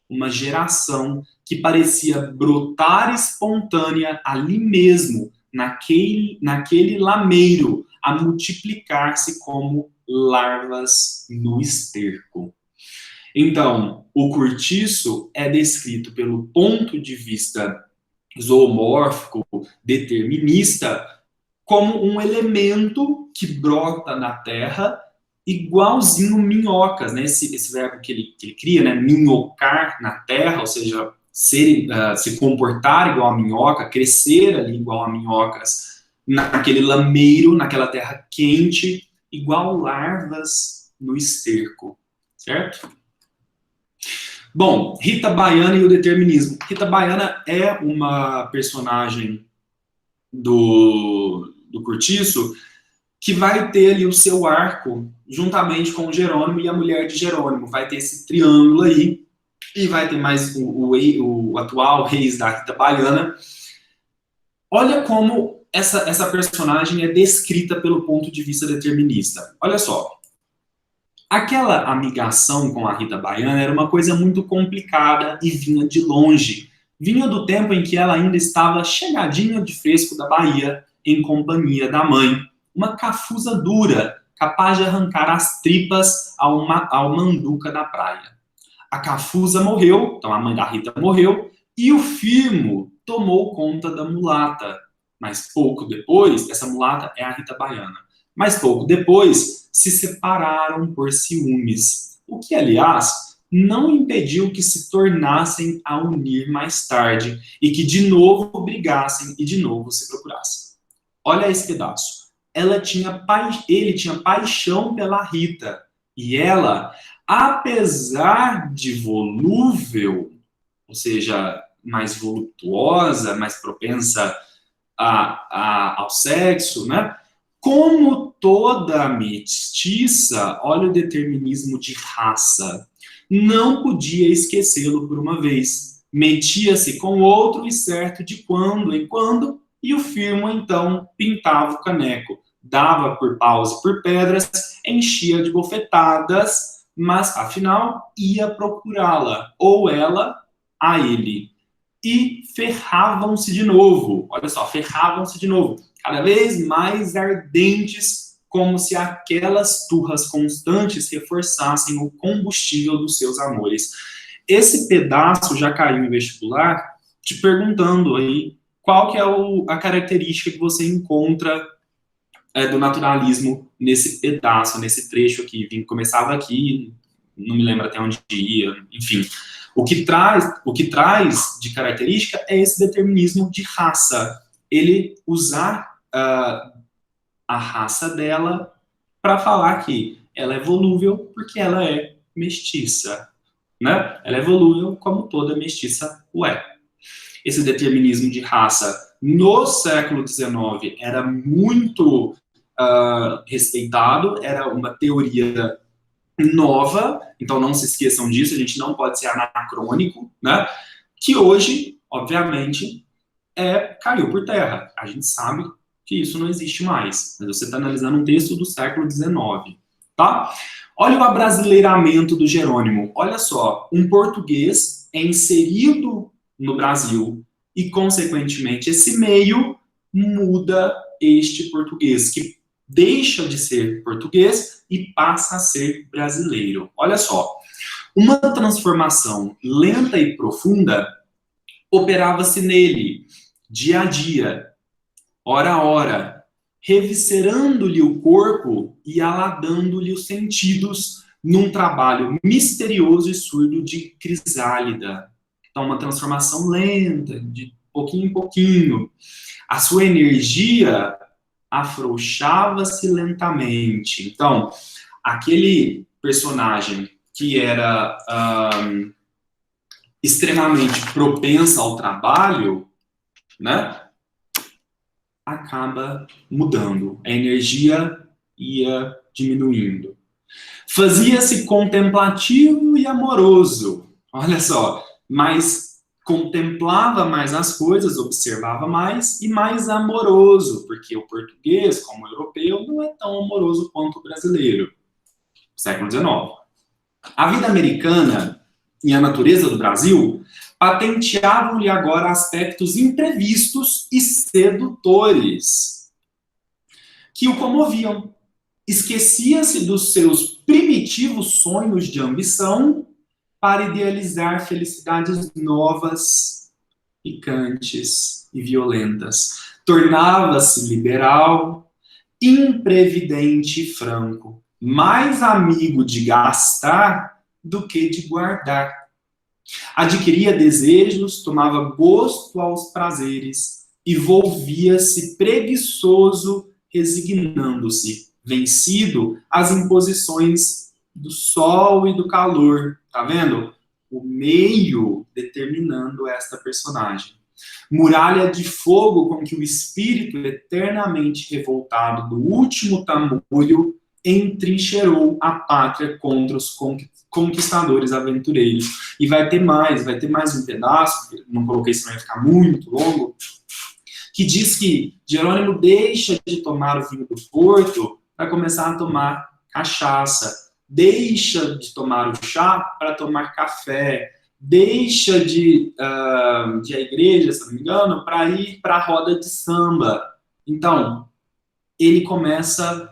uma geração que parecia brotar espontânea ali mesmo, naquele lameiro, a multiplicar-se como larvas no esterco. Então, o Cortiço é descrito pelo ponto de vista zoomórfico, determinista, como um elemento que brota na Terra igualzinho minhocas, né? Esse verbo que ele cria, né? Minhocar na Terra, ou seja, se comportar igual a minhoca, crescer ali igual a minhocas, naquele lameiro, naquela terra quente, igual larvas no esterco, certo? Bom, Rita Baiana e o determinismo. Rita Baiana é uma personagem do Cortiço que vai ter ali o seu arco juntamente com o Jerônimo e a mulher de Jerônimo. Vai ter esse triângulo aí, e vai ter mais o atual reis da Rita Baiana. Olha como essa personagem é descrita pelo ponto de vista determinista. Olha só. Aquela amigação com a Rita Baiana era uma coisa muito complicada e vinha de longe. Vinha do tempo em que ela ainda estava chegadinha de fresco da Bahia, em companhia da mãe. Uma cafuza dura, capaz de arrancar as tripas ao manduca da praia. A cafuza morreu, então a mãe da Rita morreu, e o Firmo tomou conta da mulata. Mas pouco depois, essa mulata é a Rita Baiana, mas pouco depois se separaram por ciúmes, o que, aliás, não impediu que se tornassem a unir mais tarde e que de novo brigassem e de novo se procurassem. Olha esse pedaço. Ele tinha paixão pela Rita e ela, apesar de volúvel, ou seja, mais voluptuosa, mais propensa ao sexo, né? Como toda mestiça, olha o determinismo de raça, não podia esquecê-lo por uma vez. Metia-se com outro e certo de quando em quando, e o Firmo então pintava o caneco, dava por paus e por pedras, enchia de bofetadas, mas afinal ia procurá-la, ou ela a ele. E ferravam-se de novo. Olha só, ferravam-se de novo. Cada vez mais ardentes, como se aquelas turras constantes reforçassem o combustível dos seus amores. Esse pedaço já caiu em vestibular, te perguntando aí qual que é a característica que você encontra do naturalismo nesse pedaço, nesse trecho aqui. Começava aqui, não me lembro até onde ia, enfim. O que traz de característica é esse determinismo de raça. Ele usar a raça dela para falar que ela é volúvel porque ela é mestiça, né? Ela é volúvel como toda mestiça o é. Esse determinismo de raça no século XIX era muito respeitado, era uma teoria nova, então não se esqueçam disso, a gente não pode ser anacrônico, né? Que hoje, obviamente, caiu por terra. A gente sabe que isso não existe mais, mas você está analisando um texto do século XIX, tá? Olha o abrasileiramento do Jerônimo. Olha só, um português é inserido no Brasil e, consequentemente, esse meio muda este português, que deixa de ser português e passa a ser brasileiro. Olha só, uma transformação lenta e profunda operava-se nele, dia a dia, hora a hora, reviscerando-lhe o corpo e aladando-lhe os sentidos num trabalho misterioso e surdo de crisálida. Então, uma transformação lenta, de pouquinho em pouquinho. A sua energia afrouxava-se lentamente. Então, aquele personagem que era extremamente propensa ao trabalho, né, acaba mudando. A energia ia diminuindo. Fazia-se contemplativo e amoroso. Olha só, mas contemplava mais as coisas, observava mais e mais amoroso, porque o português, como o europeu, não é tão amoroso quanto o brasileiro. Século XIX. A vida americana e a natureza do Brasil patenteavam-lhe agora aspectos imprevistos e sedutores que o comoviam. Esquecia-se dos seus primitivos sonhos de ambição para idealizar felicidades novas, picantes e violentas. Tornava-se liberal, imprevidente e franco, mais amigo de gastar do que de guardar. Adquiria desejos, tomava gosto aos prazeres e volvia-se preguiçoso, resignando-se, vencido às imposições do sol e do calor. Tá vendo? O meio determinando esta personagem. Muralha de fogo com que o espírito eternamente revoltado do último tamulho entrincheirou a pátria contra os conquistadores aventureiros. E vai ter mais um pedaço, não coloquei senão ia ficar muito longo, que diz que Jerônimo deixa de tomar o vinho do Porto para começar a tomar cachaça, deixa de tomar o chá para tomar café, deixa de ir à igreja, se não me engano, para ir para a roda de samba. Então, ele começa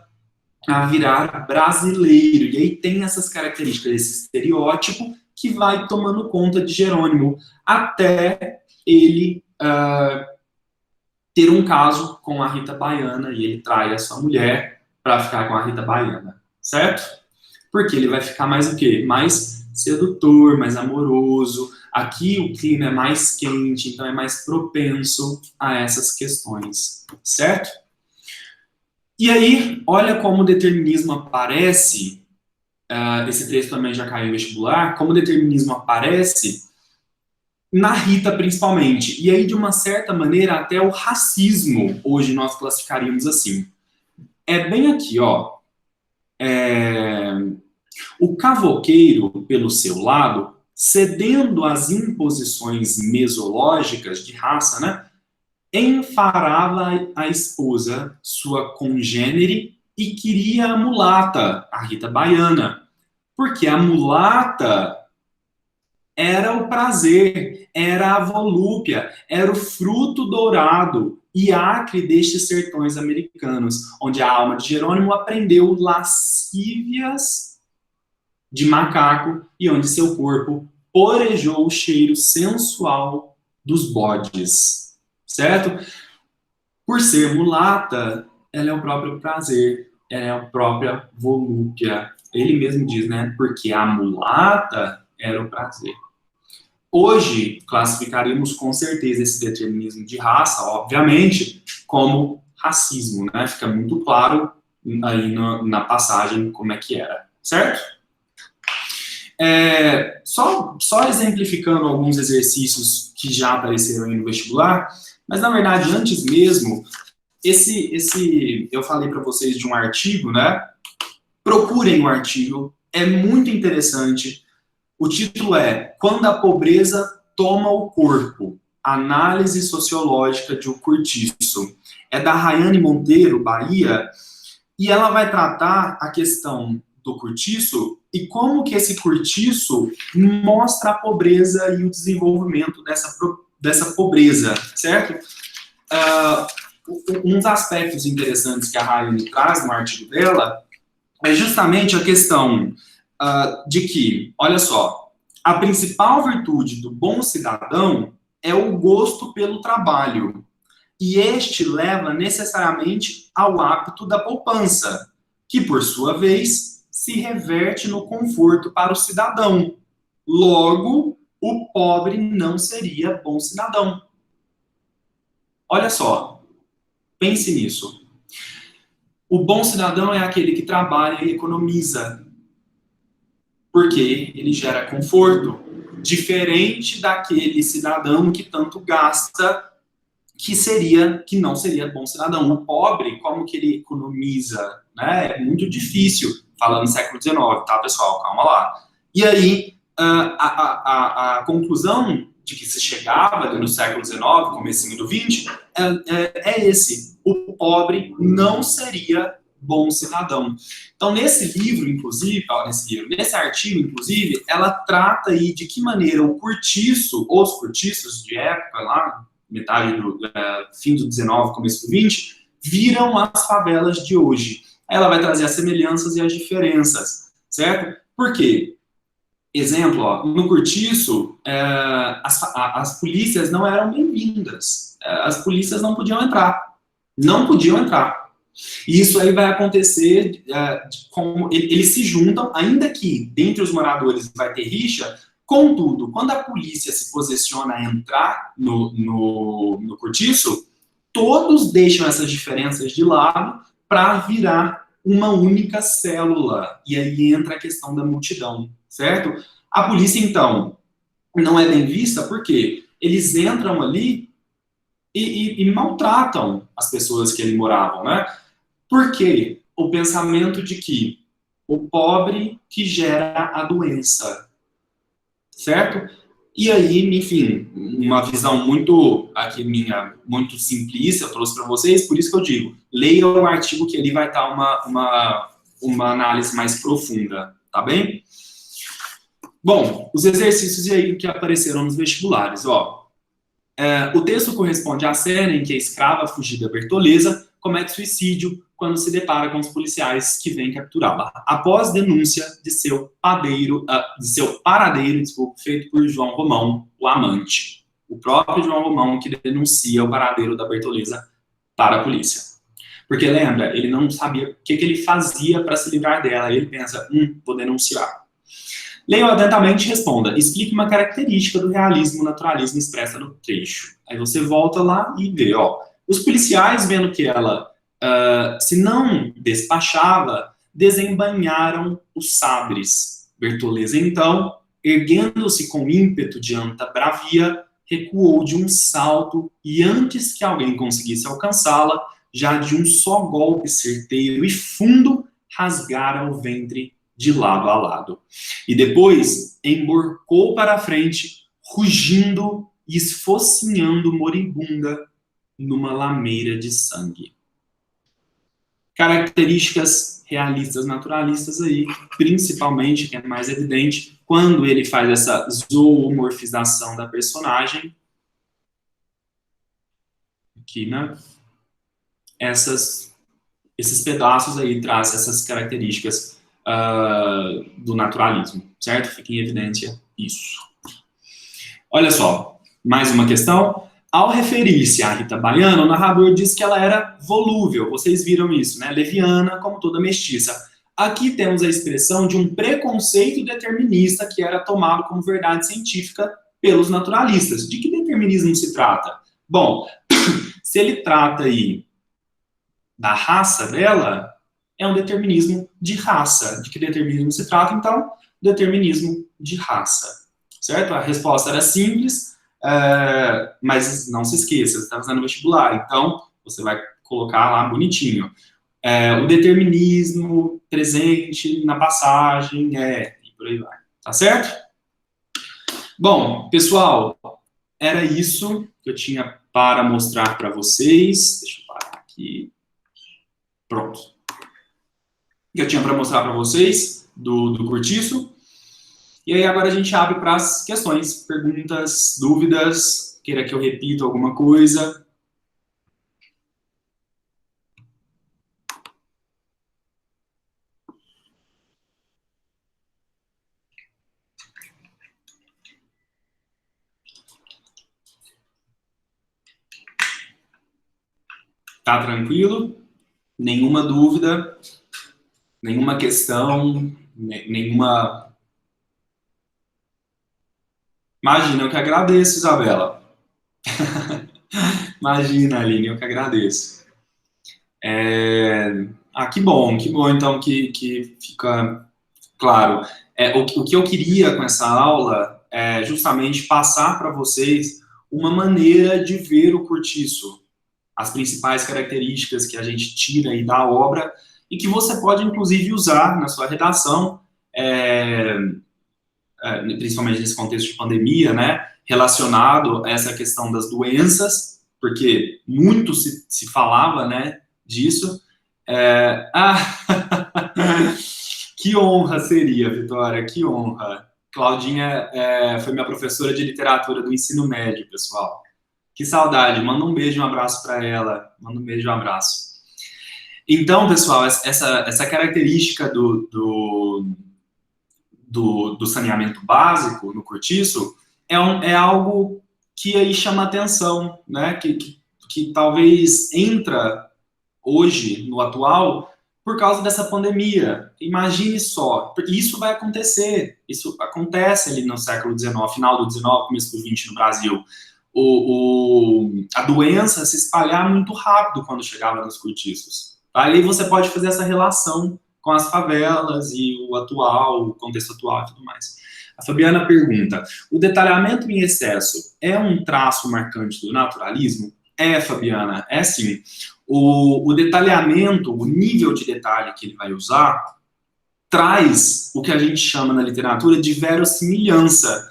a virar brasileiro. E aí tem essas características, esse estereótipo que vai tomando conta de Jerônimo, até ele ter um caso com a Rita Baiana, e ele trai a sua mulher para ficar com a Rita Baiana, certo? Porque ele vai ficar mais o quê? Mais sedutor, mais amoroso. Aqui o clima é mais quente, então é mais propenso a essas questões, certo? E aí, olha como o determinismo aparece, esse texto também já caiu em vestibular, como o determinismo aparece na Rita principalmente. E aí, de uma certa maneira, até o racismo, hoje nós classificaríamos assim. É bem aqui, ó. O cavoqueiro, pelo seu lado, cedendo às imposições mesológicas de raça, né, enfarava a esposa, sua congênere, e queria a mulata, a Rita Baiana, porque a mulata era o prazer, era a volúpia, era o fruto dourado e acre destes sertões americanos, onde a alma de Jerônimo aprendeu lascívias de macaco e onde seu corpo porejou o cheiro sensual dos bodes, certo? Por ser mulata, ela é o próprio prazer, ela é a própria volúpia. Ele mesmo diz, né? Porque a mulata era o prazer. Hoje, classificaríamos com certeza esse determinismo de raça, obviamente, como racismo, né? Fica muito claro aí na passagem como é que era, certo? Só exemplificando alguns exercícios que já apareceram aí no vestibular, mas na verdade, antes mesmo, eu falei para vocês de um artigo, né? Procurem o artigo, é muito interessante. O título é Quando a Pobreza Toma o Corpo, Análise Sociológica de um Cortiço. É da Rayane Monteiro, Bahia, e ela vai tratar a questão do cortiço e como que esse cortiço mostra a pobreza e o desenvolvimento dessa pobreza, certo? Uns aspectos interessantes que a Rayane traz no artigo dela é justamente a questão de que, olha só, a principal virtude do bom cidadão é o gosto pelo trabalho. E este leva necessariamente ao hábito da poupança, que, por sua vez, se reverte no conforto para o cidadão. Logo, o pobre não seria bom cidadão. Olha só, pense nisso. O bom cidadão é aquele que trabalha e economiza, porque ele gera conforto, diferente daquele cidadão que tanto gasta, que não seria bom cidadão. O pobre, como que ele economiza? Né? É muito difícil, falando no século XIX, tá, pessoal? Calma lá. E aí, a conclusão de que se chegava no século XIX, comecinho do XX, é esse. O pobre não seria bom cidadão. Então, nesse livro, inclusive, nesse artigo, inclusive, ela trata aí de que maneira o cortiço, os cortiços de época, lá, metade do fim do 19, começo do 20, viram as favelas de hoje. Ela vai trazer as semelhanças e as diferenças, certo? Por quê? Exemplo, ó, no cortiço, as polícias não eram bem-vindas. As polícias não podiam entrar. Não podiam entrar. E isso aí vai acontecer, como eles se juntam, ainda que dentre os moradores vai ter rixa. Contudo, quando a polícia se posiciona a entrar no cortiço, todos deixam essas diferenças de lado para virar uma única célula. E aí entra a questão da multidão, certo? A polícia, então, não é bem vista porque eles entram ali e maltratam as pessoas que ali moravam, né? Por quê? O pensamento de que o pobre que gera a doença, certo? E aí, enfim, uma visão muito, aqui minha, muito simplista, eu trouxe para vocês, por isso que eu digo, leia o artigo que ali vai estar uma análise mais profunda, tá bem? Bom, os exercícios aí que apareceram nos vestibulares, ó. O texto corresponde à cena em que a escrava fugida Bertoleza comete suicídio quando se depara com os policiais que vêm capturá-la. Após denúncia de seu paradeiro, feito por João Romão, o amante. O próprio João Romão que denuncia o paradeiro da Bertoleza para a polícia. Porque lembra, ele não sabia o que ele fazia para se livrar dela. Ele pensa, vou denunciar. Leia atentamente e responda. Explique uma característica do realismo naturalismo expressa no trecho. Aí você volta lá e vê, os policiais, vendo que ela se não despachava, desembainharam os sabres. Bertoleza, então, erguendo-se com ímpeto diante da bravia, recuou de um salto e antes que alguém conseguisse alcançá-la, já de um só golpe certeiro e fundo, rasgara o ventre de lado a lado. E depois emborcou para a frente, rugindo e esfocinhando moribunda numa lameira de sangue. Características realistas, naturalistas aí, principalmente, que é mais evidente, quando ele faz essa zoomorfização da personagem, aqui, né? Esses pedaços aí trazem essas características do naturalismo, certo? Fica em evidência isso. Olha só, mais uma questão. Ao referir-se a Rita Baiana, o narrador diz que ela era volúvel, vocês viram isso, né? Leviana, como toda mestiça. Aqui temos a expressão de um preconceito determinista que era tomado como verdade científica pelos naturalistas. De que determinismo se trata? Bom, se ele trata aí da raça dela, é um determinismo de raça. De que determinismo se trata, então? Determinismo de raça. Certo? A resposta era simples, mas não se esqueça, você está fazendo vestibular, então você vai colocar lá bonitinho. O determinismo presente na passagem, e por aí vai. Tá certo? Bom, pessoal, era isso que eu tinha para mostrar para vocês. Deixa eu parar aqui. Pronto. Que eu tinha para mostrar para vocês do cortiço. E aí agora a gente abre para as questões, perguntas, dúvidas, queira que eu repita alguma coisa. Tá tranquilo? Nenhuma dúvida, nenhuma questão, nenhuma... Imagina, eu que agradeço, Isabela. Imagina, Aline, eu que agradeço. Que bom, então, que fica claro. O que eu queria com essa aula é justamente passar para vocês uma maneira de ver o cortiço, as principais características que a gente tira aí da obra e que você pode, inclusive, usar na sua redação, principalmente nesse contexto de pandemia, né, relacionado a essa questão das doenças, porque muito se falava, né, disso. Que honra seria, Vitória, que honra. Claudinha foi minha professora de literatura do ensino médio, pessoal. Que saudade, manda um beijo e um abraço para ela, manda um beijo e um abraço. Então, pessoal, essa característica do saneamento básico no cortiço é algo que aí chama atenção, né? Que talvez entra hoje, no atual, por causa dessa pandemia. Imagine só, porque isso vai acontecer, isso acontece ali no século XIX, final do XIX, começo do XX no Brasil. A doença se espalhar muito rápido quando chegava nos cortiços. Tá? E aí você pode fazer essa relação com as favelas e o contexto atual e tudo mais. A Fabiana pergunta, o detalhamento em excesso é um traço marcante do naturalismo? Fabiana, sim. O detalhamento, o nível de detalhe que ele vai usar, traz o que a gente chama na literatura de verossimilhança.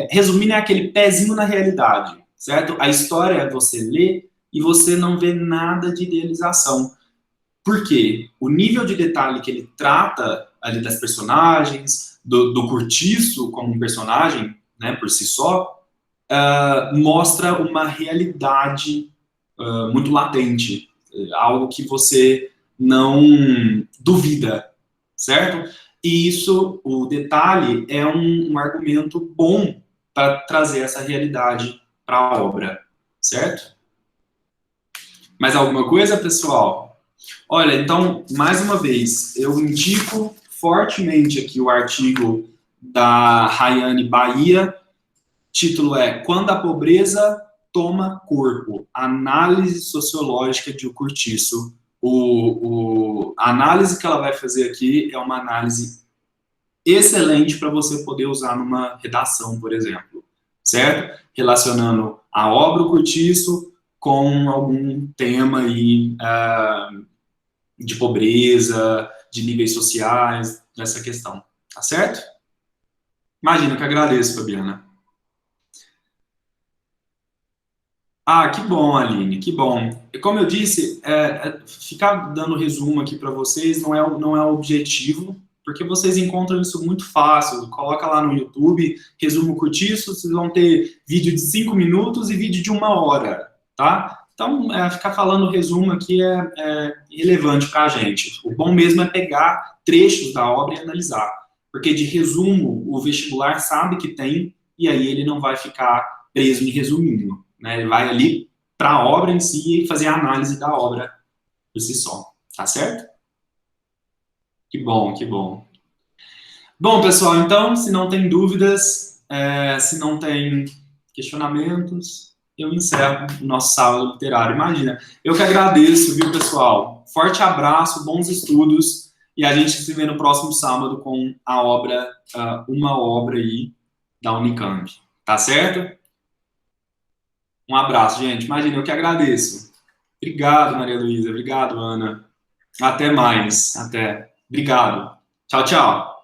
Resumindo, é aquele pezinho na realidade, certo? A história é você ler e você não vê nada de idealização. Por quê? O nível de detalhe que ele trata ali das personagens, do cortiço como um personagem, né, por si só, mostra uma realidade muito latente, algo que você não duvida, certo? E isso, o detalhe, é um argumento bom para trazer essa realidade para a obra, certo? Mais alguma coisa, pessoal? Olha, então, mais uma vez, eu indico fortemente aqui o artigo da Rayane Bahia. Título é Quando a Pobreza Toma Corpo, Análise Sociológica de O Cortiço. A análise que ela vai fazer aqui é uma análise excelente para você poder usar numa redação, por exemplo, certo? Relacionando a obra O Cortiço com algum tema aí de pobreza, de níveis sociais, nessa questão, tá certo? Imagina que agradeço, Fabiana. Ah, que bom, Aline, que bom. E como eu disse, ficar dando resumo aqui para vocês não é o objetivo, porque vocês encontram isso muito fácil. Coloca lá no YouTube, resumo curtiço, vocês vão ter vídeo de 5 minutos e vídeo de 1 hora, tá? Então, ficar falando resumo aqui é irrelevante para a gente. O bom mesmo é pegar trechos da obra e analisar, porque de resumo o vestibular sabe que tem, e aí ele não vai ficar preso em resuminho. Né, ele vai ali para a obra em si e fazer a análise da obra por si só. Tá certo? Que bom, que bom. Bom, pessoal, então, se não tem dúvidas, se não tem questionamentos, eu encerro o nosso sábado literário. Imagina, eu que agradeço, viu, pessoal? Forte abraço, bons estudos, e a gente se vê no próximo sábado com a obra, uma obra aí da Unicamp. Tá certo? Um abraço, gente. Imagina, eu que agradeço. Obrigado, Maria Luísa. Obrigado, Ana. Até mais. Até. Obrigado. Tchau, tchau.